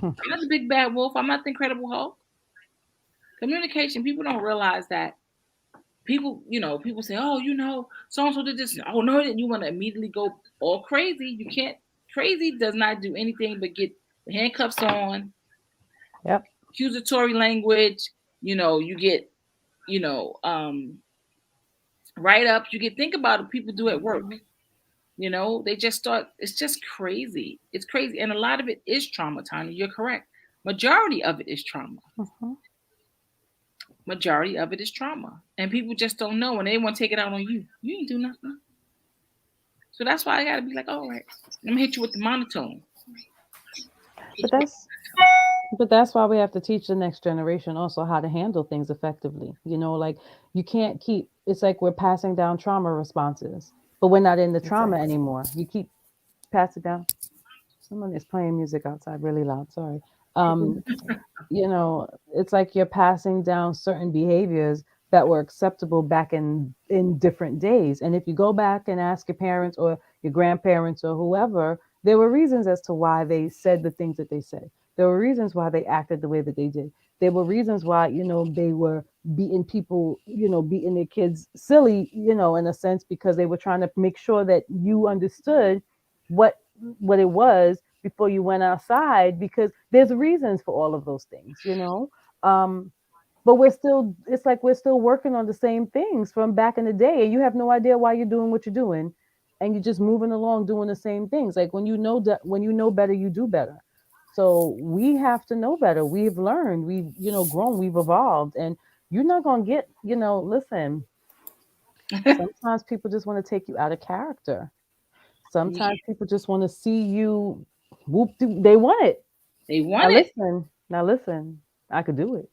A: I'm not the big bad wolf. I'm not the Incredible Hulk. Communication, people don't realize that people say, oh, so and so did this. Oh no, then you want to immediately go all crazy. You can't. Crazy does not do anything but get the handcuffs on,
B: Yep.
A: accusatory language. You get, you know, um, write ups. You get think about it. People do at work. They just start. It's just crazy. It's crazy, and a lot of it is trauma. Tanya, you're correct. Majority of it is trauma.
B: Mm-hmm.
A: Majority of it is trauma, and people just don't know, and they want to take it out on you. You ain't do nothing. So that's why I gotta be like, all right, let me hit you with the monotone.
B: But that's why we have to teach the next generation also how to handle things effectively. Like you can't keep it's like we're passing down trauma responses, but we're not in the trauma
C: Exactly.
B: anymore. You keep passing down. Someone is playing music outside really loud. Sorry. Um, it's like you're passing down certain behaviors that were acceptable back in different days. And if you go back and ask your parents or your grandparents or whoever, there were reasons as to why they said the things that they said. There were reasons why they acted the way that they did. There were reasons why they were beating people, beating their kids silly, in a sense, because they were trying to make sure that you understood what what it was before you went outside, because there's reasons for all of those things. um but it's like we're still working on the same things from back in the day, and you have no idea why you're doing what you're doing, and you're just moving along doing the same things. Like when you know better, you do better. So we have to know better. We've learned, we've grown, we've evolved, and you're not going to get, listen, sometimes people just want to take you out of character.
A: Yeah,
B: Sometimes people just want to see you whoop. They want it.
A: they
B: Now
A: want it.
B: listen. Now listen. I could do it.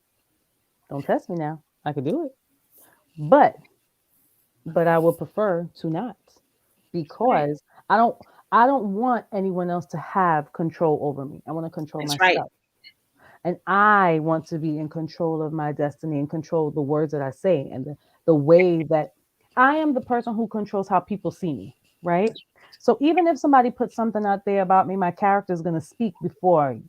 B: Don't test me now. I could do it. But I would prefer to not,
A: Right.
B: because I don't I don't want anyone else to have control over me. I want to control
A: That's right.
B: myself. And I want to be in control of my destiny and control the words that I say, and the way that I am the person who controls how people see me, right? So even if somebody puts something out there about me, my character is going to speak before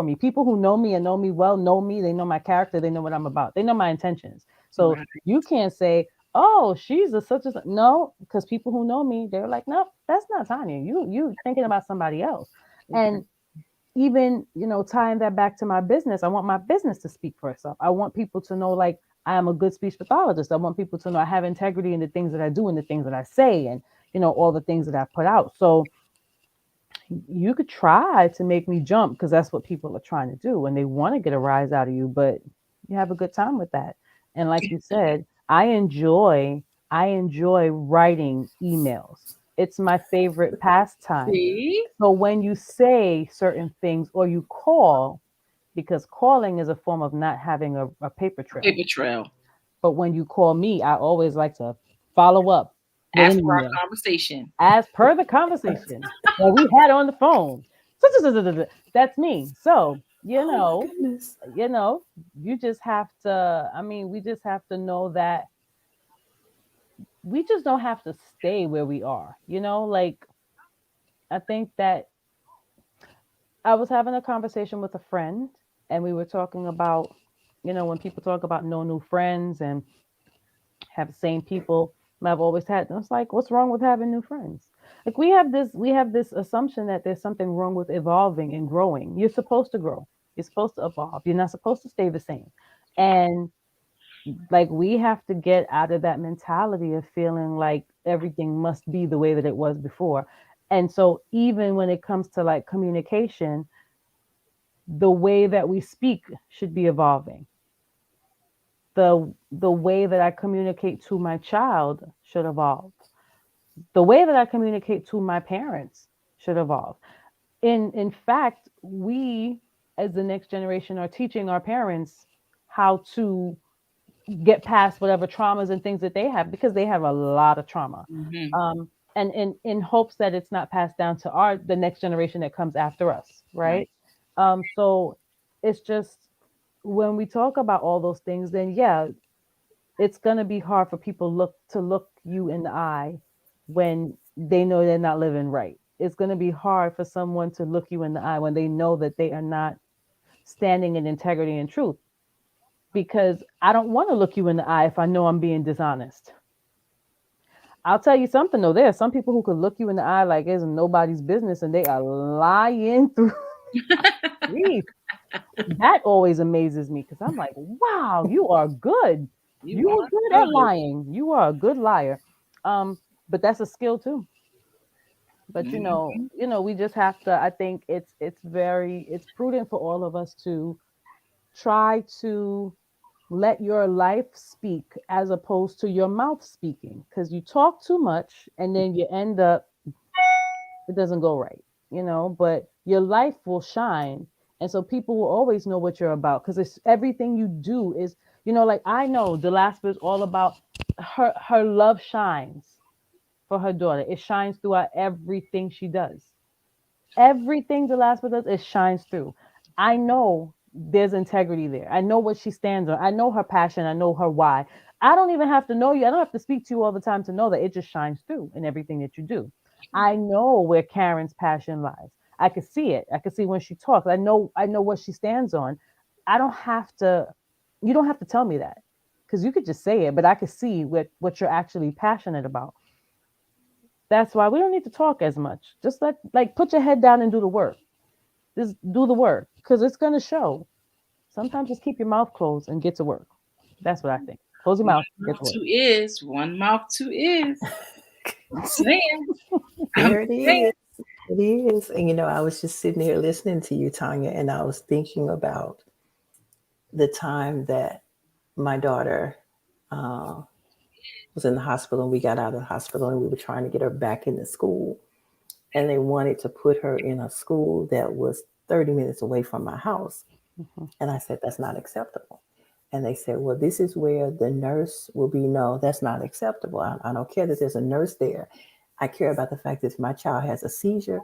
B: me. People who know me and know me well know me. They know my character. They know what I'm about. They know my intentions. So
A: Right.
B: you can't say, "Oh, she's a such as," no, because people who know me, they're like, "No, that's not Tanya. You thinking about somebody else."
A: Okay.
B: And even tying that back to my business, I want my business to speak for itself. I want people to know, like, I am a good speech pathologist. I want people to know I have integrity in the things that I do and the things that I say, and all the things that I put out. So you could try to make me jump, because that's what people are trying to do, and they want to get a rise out of you, but you have a good time with that. And like you said, I enjoy writing emails. It's my favorite pastime.
A: See?
B: So when you say certain things or you call, because calling is a form of not having a paper trail.
A: Paper trail.
B: But when you call me, I always like to follow up with
A: As
B: an
A: per our
B: email
A: conversation.
B: as per the conversation that we had on the phone. That's me. So you
C: Oh my
B: know,
C: goodness.
B: you know, you just have to, I mean, we just have to know that we just don't have to stay where we are, like I think that I was having a conversation with a friend and we were talking about, when people talk about no new friends and have the same people I've always had. And it's like, what's wrong with having new friends? Like we have this assumption that there's something wrong with evolving and growing. You're supposed to grow. You're supposed to evolve. You're not supposed to stay the same. And like we have to get out of that mentality of feeling like everything must be the way that it was before. And so even when it comes to like communication, the way that we speak should be evolving. The way that I communicate to my child should evolve. The way that I communicate to my parents should evolve. In fact, we as the next generation are teaching our parents how to get past whatever traumas and things that they have because they have a lot of trauma.
A: Mm-hmm.
B: And in hopes that it's not passed down to the next generation that comes after us,
A: Right.
B: right? So it's just when we talk about all those things, then yeah, it's gonna be hard for people look you in the eye when they know they're not living right. It's gonna be hard for someone to look you in the eye when they know that they are not standing in integrity and truth. Because I don't want to look you in the eye if I know I'm being dishonest. I'll tell you something though. There are some people who could look you in the eye like it's nobody's business, and they are lying through grief. That always amazes me because I'm like, wow, you are good.
A: You
B: You are
A: are
B: good at
A: good.
B: lying. You are a good liar. But that's a skill too. But
A: Mm-hmm.
B: we just have to. I think it's prudent for all of us to try to let your life speak as opposed to your mouth speaking because you talk too much and then you end up it doesn't go right, but your life will shine. And so people will always know what you're about because it's everything you do is, like I know Delasper is all about her love shines for her daughter. It shines throughout everything she does. Everything Delasper does, it shines through. I know there's integrity there. I know what she stands on. I know her passion. I know her why. I don't even have to know you. I don't have to speak to you all the time to know that it just shines through in everything that you do. I know where Karen's passion lies. I can see it. I can see when she talks. I know what she stands on. I don't have to you don't have to tell me that. Because you could just say it, but I could see what you're actually passionate about. That's why we don't need to talk as much. Just put your head down and do the work. Just do the work because it's going to show. Sometimes just keep your mouth closed and get to work. That's what I think. Close your
A: One
B: mouth, get
A: mouth,
B: to work.
A: two ears. One mouth, two ears. I'm saying. I'm
C: There it
A: saying.
C: is. It is. And I was just sitting here listening to you, Tanya, and I was thinking about the time that my daughter uh, was in the hospital and we got out of the hospital and we were trying to get her back into school. And they wanted to put her in a school that was 30 minutes away from my house.
B: Mhm.
C: And I said, that's not acceptable. And they said, well, this is where the nurse will be. No, that's not acceptable. I don't care that there's a nurse there. I care about the fact that if my child has a seizure,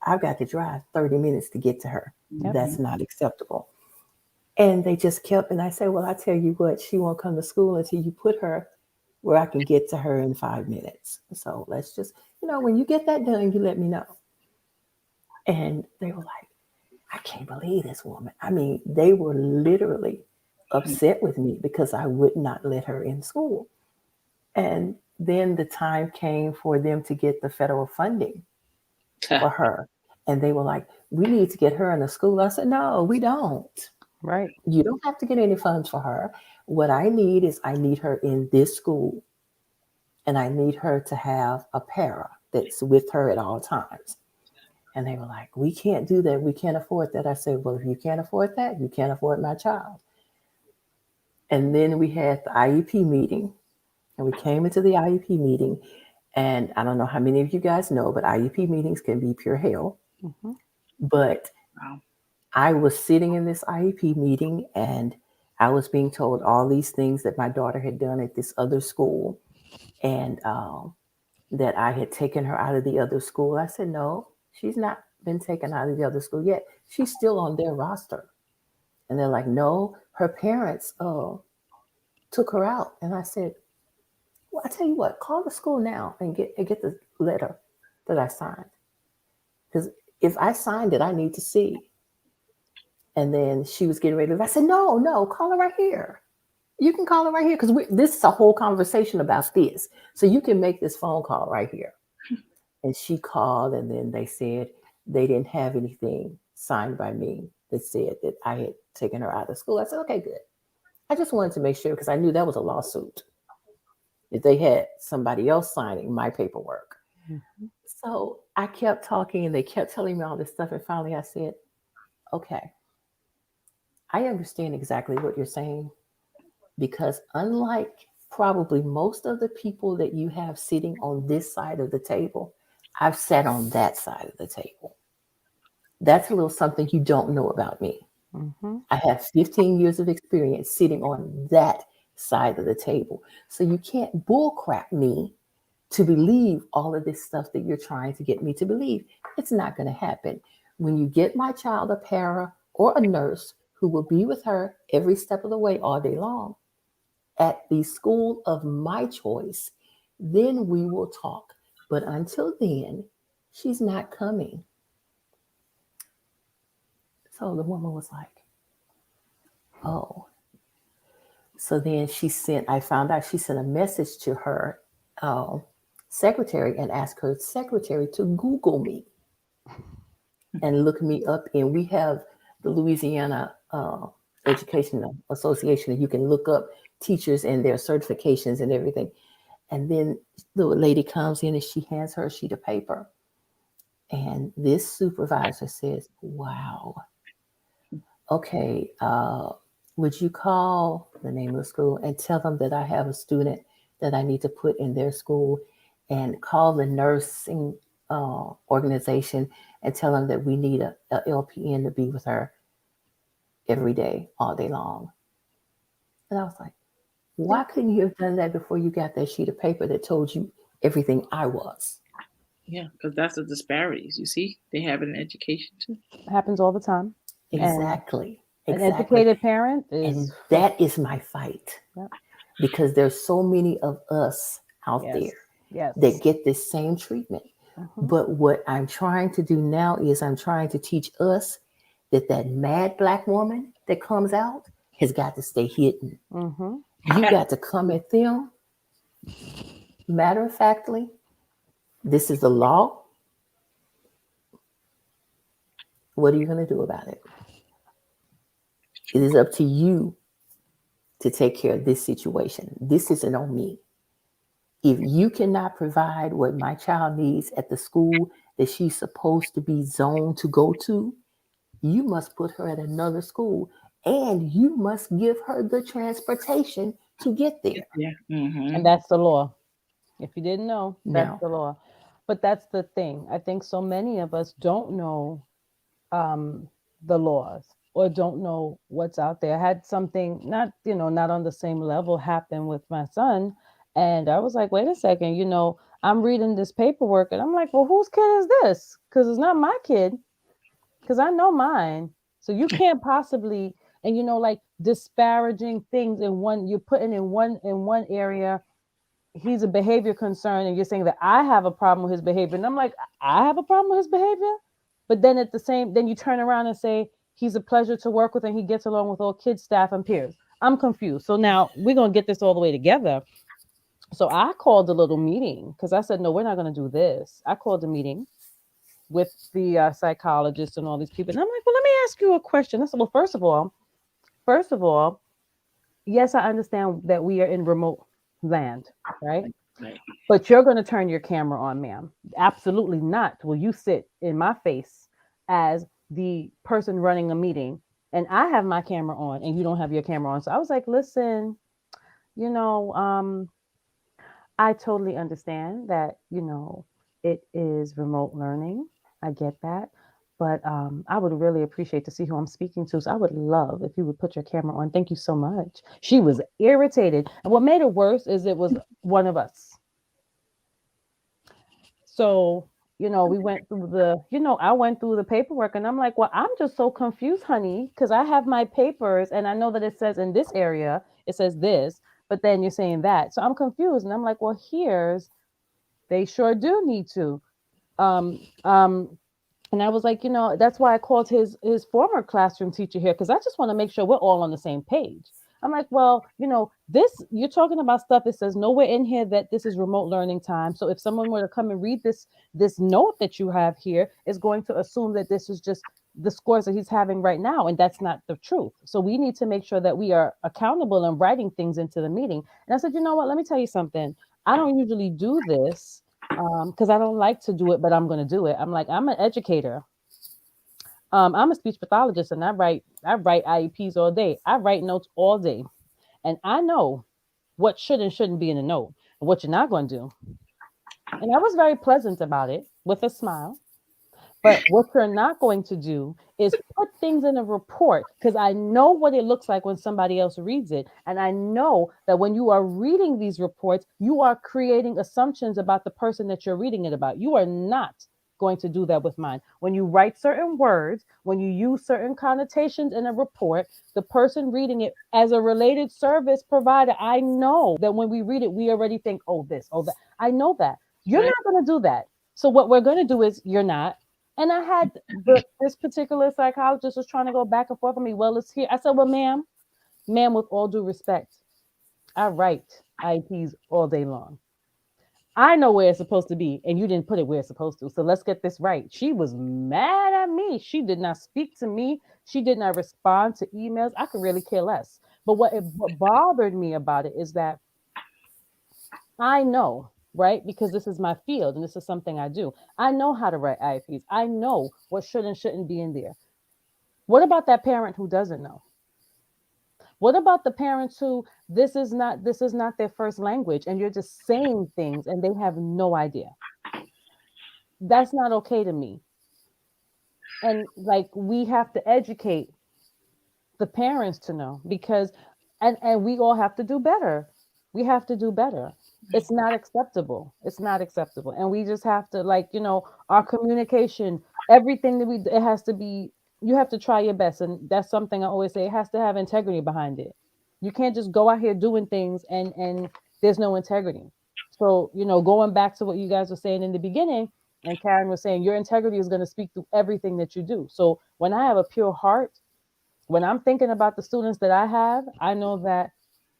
C: I've got to drive 30 minutes to get to her.
B: Yep.
A: Mm-hmm.
C: That's not acceptable. And they just kept, and I said, well, I tell you what, she won't come to school until you put her where I can get to her in 5 minutes. So let's just, when you get that done, you let me know. And they were like, I can't believe this woman. I mean, they were literally upset with me because I would not let her in school. And then the time came for them to get the federal funding for her. And they were like, we need to get her in a school. I said, no, we don't.
B: Right.
C: You don't have to get any funds for her. What I need is I need her in this school and I need her to have a para that's with her at all times. And they were like, we can't do that. We can't afford that. I said, well, if you can't afford that, you can't afford my child. And then we had the IEP meeting, and we came into the IEP meeting. And I don't know how many of you guys know, but IEP meetings can be pure hell.
B: Hmm.
C: But
A: Wow.
C: I was sitting in this IEP meeting, and I was being told all these things that my daughter had done at this other school, and that I had taken her out of the other school. I said, no, she's not been taken out of the other school yet. She's still on their roster. And they're like, no, her parents took her out. And I said, well, I tell you what, call the school now and get the letter that I signed. Because if I signed it, I need to see. And then she was getting ready to leave. I said, no, no, call her right here. You can call her right here because this is a whole conversation about this. So you can make this phone call right here. And she called, and then they said they didn't have anything signed by me that said that I had taken her out of school. I said, okay, good. I just wanted to make sure because I knew that was a lawsuit if they had somebody else signing my paperwork.
B: Mhm.
C: So I kept talking, and they kept telling me all this stuff. And finally, I said, okay, I understand exactly what you're saying because unlike probably most of the people that you have sitting on this side of the table, I've sat on that side of the table. That's a little something you don't know about me.
B: Mhm.
C: I have 15 years of experience sitting on that side of the table. So you can't bullcrap me to believe all of this stuff that you're trying to get me to believe. It's not going to happen. When you get my child a para or a nurse who will be with her every step of the way all day long at the school of my choice, then we will talk. But until then, she's not coming. So the woman was like, oh. So then I found out she sent a message to her uh, secretary and asked her secretary to Google me and look me up. And we have the Louisiana Educational Association, and you can look up teachers and their certifications and everything. And then the lady comes in and she hands her a sheet of paper. And this supervisor says, wow, okay, would you call the name of the school and tell them that I have a student that I need to put in their school and call the nursing organization and tell them that we need a LPN to be with her every day, all day long. And I was like,
B: Yeah,
C: why couldn't you have done that before you got that sheet of paper that told you everything I was?
A: Yeah, because that's the disparities. You see, they have it in education too.
B: happens all the time. And
C: Exactly.
B: an
C: Exactly.
B: educated parent
C: And
B: is,
C: that is my fight
B: yeah,
C: because there's so many of us out
B: yes,
C: there that
B: yes.
C: get this same treatment.
B: Mhm.
C: But what I'm trying to do now is I'm trying to teach us that that mad black woman that comes out has got to stay hidden.
B: Mhm.
C: You got to come at them matter of factly. This is the law. What are you going to do about it? It is up to you to take care of this situation. This isn't on me. If you cannot provide what my child needs at the school that she's supposed to be zoned to go to, you must put her at another school and you must give her the transportation to get there.
A: Yeah.
B: And
A: Mm-hmm.
B: that's the law. If you didn't know, that's
C: Now,
B: the law. But that's the thing. I think so many of us don't know um, the laws or don't know what's out there. I had something not, not on the same level happen with my son. And I was like, wait a second, I'm reading this paperwork and I'm like, well, whose kid is this? Because it's not my kid, because I know mine. So you can't possibly, and like disparaging things in one, you're putting in one area, he's a behavior concern, and you're saying that I have a problem with his behavior. And I'm like, I have a problem with his behavior. But then then you turn around and say he's a pleasure to work with and he gets along with all kids, staff, and peers. I'm confused. So now we're gonna get this all the way together. So I called a little meeting because I said, no, we're not gonna do this. I called a meeting with the psychologist and all these people. And I'm like, well, let me ask you a question. I said, well, first of all, yes, I understand that we are in remote land, right?
A: Right.
B: But you're going to turn your camera on, ma'am. Absolutely not. Will you sit in my face as the person running a meeting and I have my camera on and you don't have your camera on? So I was like, listen, you know, um, I totally understand that, it is remote learning. I get that. But I would really appreciate to see who I'm speaking to. So I would love if you would put your camera on. Thank you so much. She was irritated. And what made it worse is it was one of us. So, we went through I went through the paperwork, and I'm like, well, I'm just so confused, honey, because I have my papers and I know that it says in this area, it says this, but then you're saying that. So I'm confused. And I'm like, well, they sure do need to. Um, um, and I was like, that's why I called his former classroom teacher here, because I just want to make sure we're all on the same page. I'm like, well, this you're talking about stuff. It says nowhere in here that this is remote learning time. So if someone were to come and read this note that you have here, is going to assume that this is just the scores that he's having right now, and that's not the truth. So we need to make sure that we are accountable and writing things into the meeting. And I said, you know what? Let me tell you something. I don't usually do this because I don't like to do it, but I'm going to do it. I'm like, I'm an educator. I'm a speech pathologist, and I write IEPs all day. I write notes all day, and I know what should and shouldn't be in a note and what you're not going to do. And I was very pleasant about it with a smile. But what you're not going to do is put things in a report, because I know what it looks like when somebody else reads it. And I know that when you are reading these reports, you are creating assumptions about the person that you're reading it about. You are not going to do that with mine. When you write certain words, when you use certain connotations in a report, the person reading it as a related service provider, I know that when we read it, we already think, oh, this, oh, that. I know that. You're
A: Right.
B: not going to do that. So what we're going to do is you're not. And I had this particular psychologist was trying to go back and forth with me. Well, it's here. I said, well, ma'am, with all due respect, I write IEPs all day long. I know where it's supposed to be, and you didn't put it where it's supposed to. So let's get this right. She was mad at me. She did not speak to me. She did not respond to emails. I could really care less. But what bothered me about it is that I know, right? Because this is my field and this is something I do. I know how to write IEPs. I know what should and shouldn't be in there. What about that parent who doesn't know? What about the parents who this is not their first language, and you're just saying things and they have no idea? That's not okay to me. And like, we have to educate the parents to know, because and we all have to do better. We have to do better. It's not acceptable. It's not acceptable. And we just have to, like, our communication, everything that we it has to be, you have to try your best. And that's something I always say, it has to have integrity behind it. You can't just go out here doing things and there's no integrity. So, going back to what you guys were saying in the beginning, and Karen was saying, your integrity is going to speak through everything that you do. So when I have a pure heart, when I'm thinking about the students that I have, I know that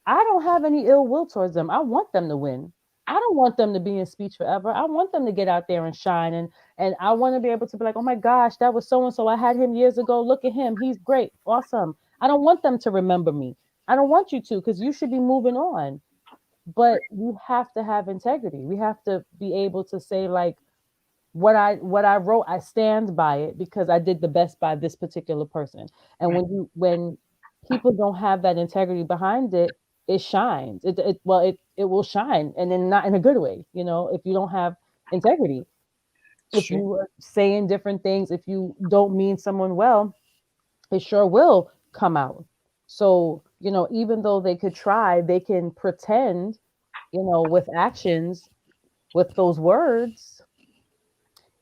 B: I don't have any ill will towards them. I want them to win. I don't want them to be in speech forever. I want them to get out there and shine, and I want to be able to be like, "Oh my gosh, that was so and so. I had him years ago. Look at him. He's great. Awesome." I don't want them to remember me. I don't want you to, because you should be moving on. But you have to have integrity. We have to be able to say, like, what I wrote, I stand by it because I did the best by this particular person. And
A: Right.
B: when people don't have that integrity behind it, it shines. It will shine, and then not in a good way. If you don't have integrity, if
A: Sure.
B: you are saying different things, if you don't mean someone well, it sure will come out. So, even though they could try, they can pretend, with actions, with those words,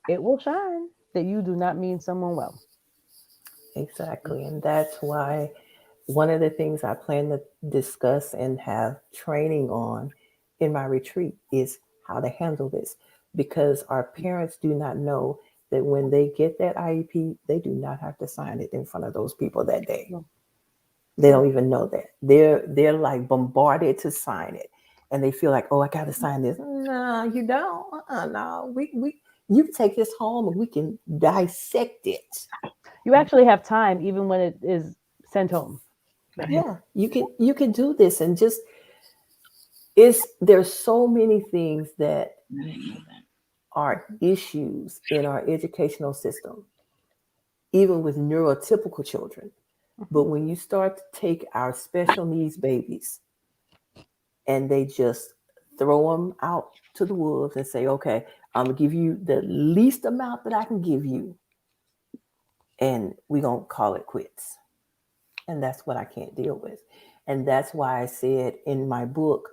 B: it will shine that you do not mean someone well.
C: Exactly. And that's why one of the things I plan to discuss and have training on in my retreat is how to handle this, because our parents do not know that when they get that IEP, they do not have to sign it in front of those people that day.
B: No,
C: They
B: no,
C: don't even know that. They're like bombarded to sign it. And they feel like, oh, I gotta sign this. No, you don't. No. We you take this home and we can dissect it.
B: you actually have time even when it is sent home.
A: Right.
C: Yeah, you can do this, and just it's there's so many things that
A: I didn't know that.
C: are issues in our educational system, even with neurotypical children. But
B: Mhm.
C: when you start to take our special needs babies and they just throw them out to the wolves and say, okay, I'm gonna give you the least amount that I can give you, and we're gonna call it quits. And that's what I can't deal with. And that's why I said in my book,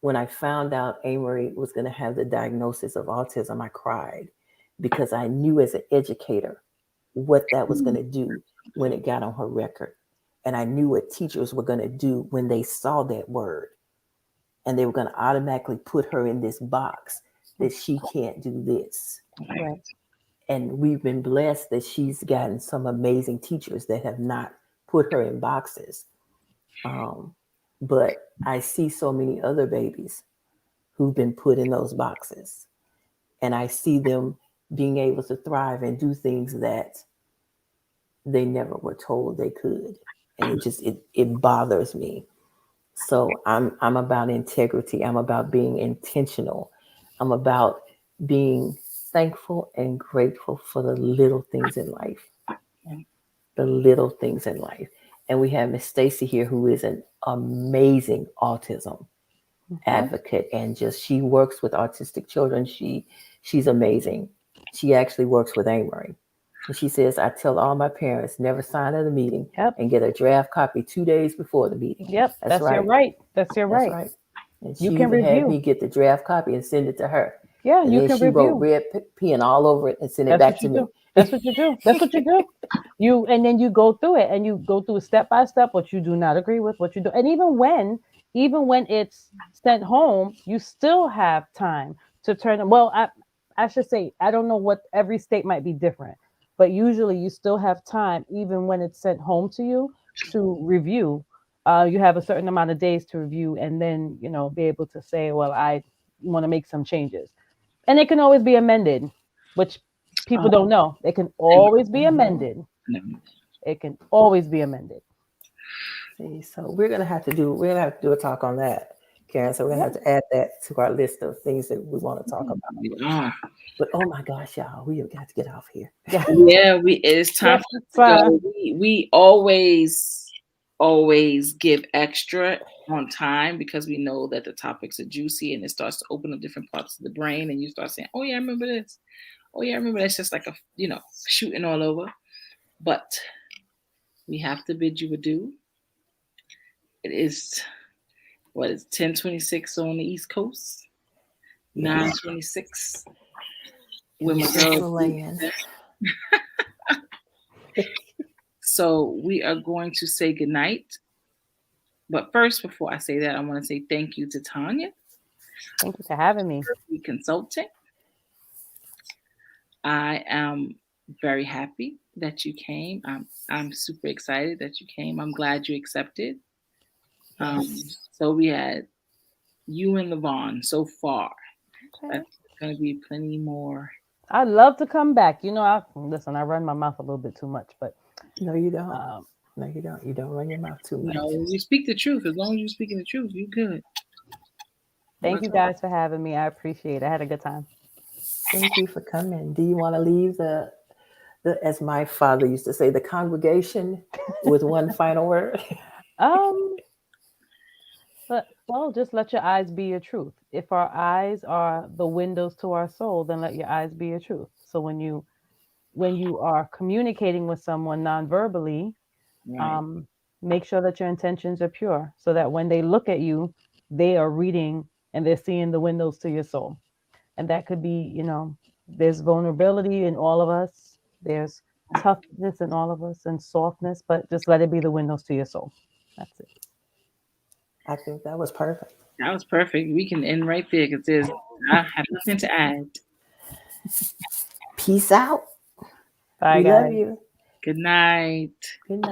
C: when I found out Amory was going to have the diagnosis of autism, I cried, because I knew as an educator what that was going
A: Mm,
C: to do when it got on her record. And I knew what teachers were going to do when they saw that word. And they were going to automatically put her in this box that she can't do this.
A: right.
B: Right.
C: And we've been blessed that she's gotten some amazing teachers that have not put her in boxes. Um, but I see so many other babies who've been put in those boxes. And I see them being able to thrive and do things that they never were told they could. And it bothers me. So I'm about integrity. I'm about being intentional. I'm about being thankful and grateful for the little things in life. The little things in life. And we have Miss Stacy here, who is an amazing autism
B: Mm-hmm.
C: advocate, and just she works with autistic children. She's amazing. She actually works with Amory. And she says, I tell all my parents never sign at a meeting
B: Yep.
C: and get a draft copy 2 days before the meeting.
B: Yep.
C: That's
B: That's your
C: right.
B: right. That's your
C: That's
B: right.
C: right. And
B: You
C: she
B: can
C: even had
B: review.
C: me get the draft copy and send it to her.
B: Yeah,
C: And
B: you
C: then
B: can
C: she wrote
B: review.
C: red pen all over it and sent it
B: That's
C: back
B: what
C: to
B: you do.
C: me.
B: That's what you do. That's what you do. You and then you go through it and you go through step by step what you do not agree with, what you do. And even when it's sent home, you still have time to turn it. Well, I should say I don't know what every state might be different, but usually you still have time even when it's sent home to you to review. You have a certain amount of days to review and then, be able to say, well, I want to make some changes. And it can always be amended, which people
A: Oh,
B: don't know. It can
A: and
B: always be
C: Mhm.
B: amended. It can always be amended.
C: See, so we're gonna have to do a talk on that, Karen. So we're gonna
B: Yeah.
C: have to add that to our list of things that we want to talk about.
A: we are.
C: But oh my gosh, y'all, we have got to get off here.
B: Yeah.
A: Yeah, it's time
B: Yep.
A: for
B: It's
A: us to go.
B: fine.
A: We always give extra on time because we know that the topics are juicy and it starts to open up different parts of the brain and you start saying, oh yeah, I remember this. Oh yeah, I remember that's just like a shooting all over. But we have to bid you adieu. It is what is 10:26 on the East Coast,
C: Yes,
A: 9:26 with
C: in
A: my girl.
C: Central Land.
A: So we are going to say goodnight. But first, before I say that, I want to say thank you to Tanya
B: Thank you for having me.
A: for consulting. I am very happy that you came. I'm super excited that you came. I'm glad you accepted.
C: Yes,
A: So we had you and Levon so far.
B: Okay.
A: That's going to be plenty more.
B: I'd love to come back. Listen, I run my mouth a little bit too much, but
C: no, you don't.
B: um,
C: No, you don't. You don't run your mouth too much.
A: No, you speak the truth. As long as you're speaking the truth, you good.
B: thank
A: That's
B: you
A: all.
B: guys for having me. I appreciate it. I had a good time.
C: Thank you for coming. Do you want to leave the as my father used to say, the congregation with one final word?
B: Um, well, just let your eyes be your truth. If our eyes are the windows to our soul, then let your eyes be your truth. So when you are communicating with someone non-verbally,
A: Right.
B: um, make sure that your intentions are pure, so that when they look at you, they are reading and they're seeing the windows to your soul. And that could be, there's vulnerability in all of us. There's toughness in all of us and softness, but just let it be the windows to your soul. That's it.
C: I think that was perfect.
A: That was perfect. We can end right there because I have nothing to add.
C: Peace out.
B: Bye,
C: We love
B: guys.
C: you.
A: Good night.
C: Good night.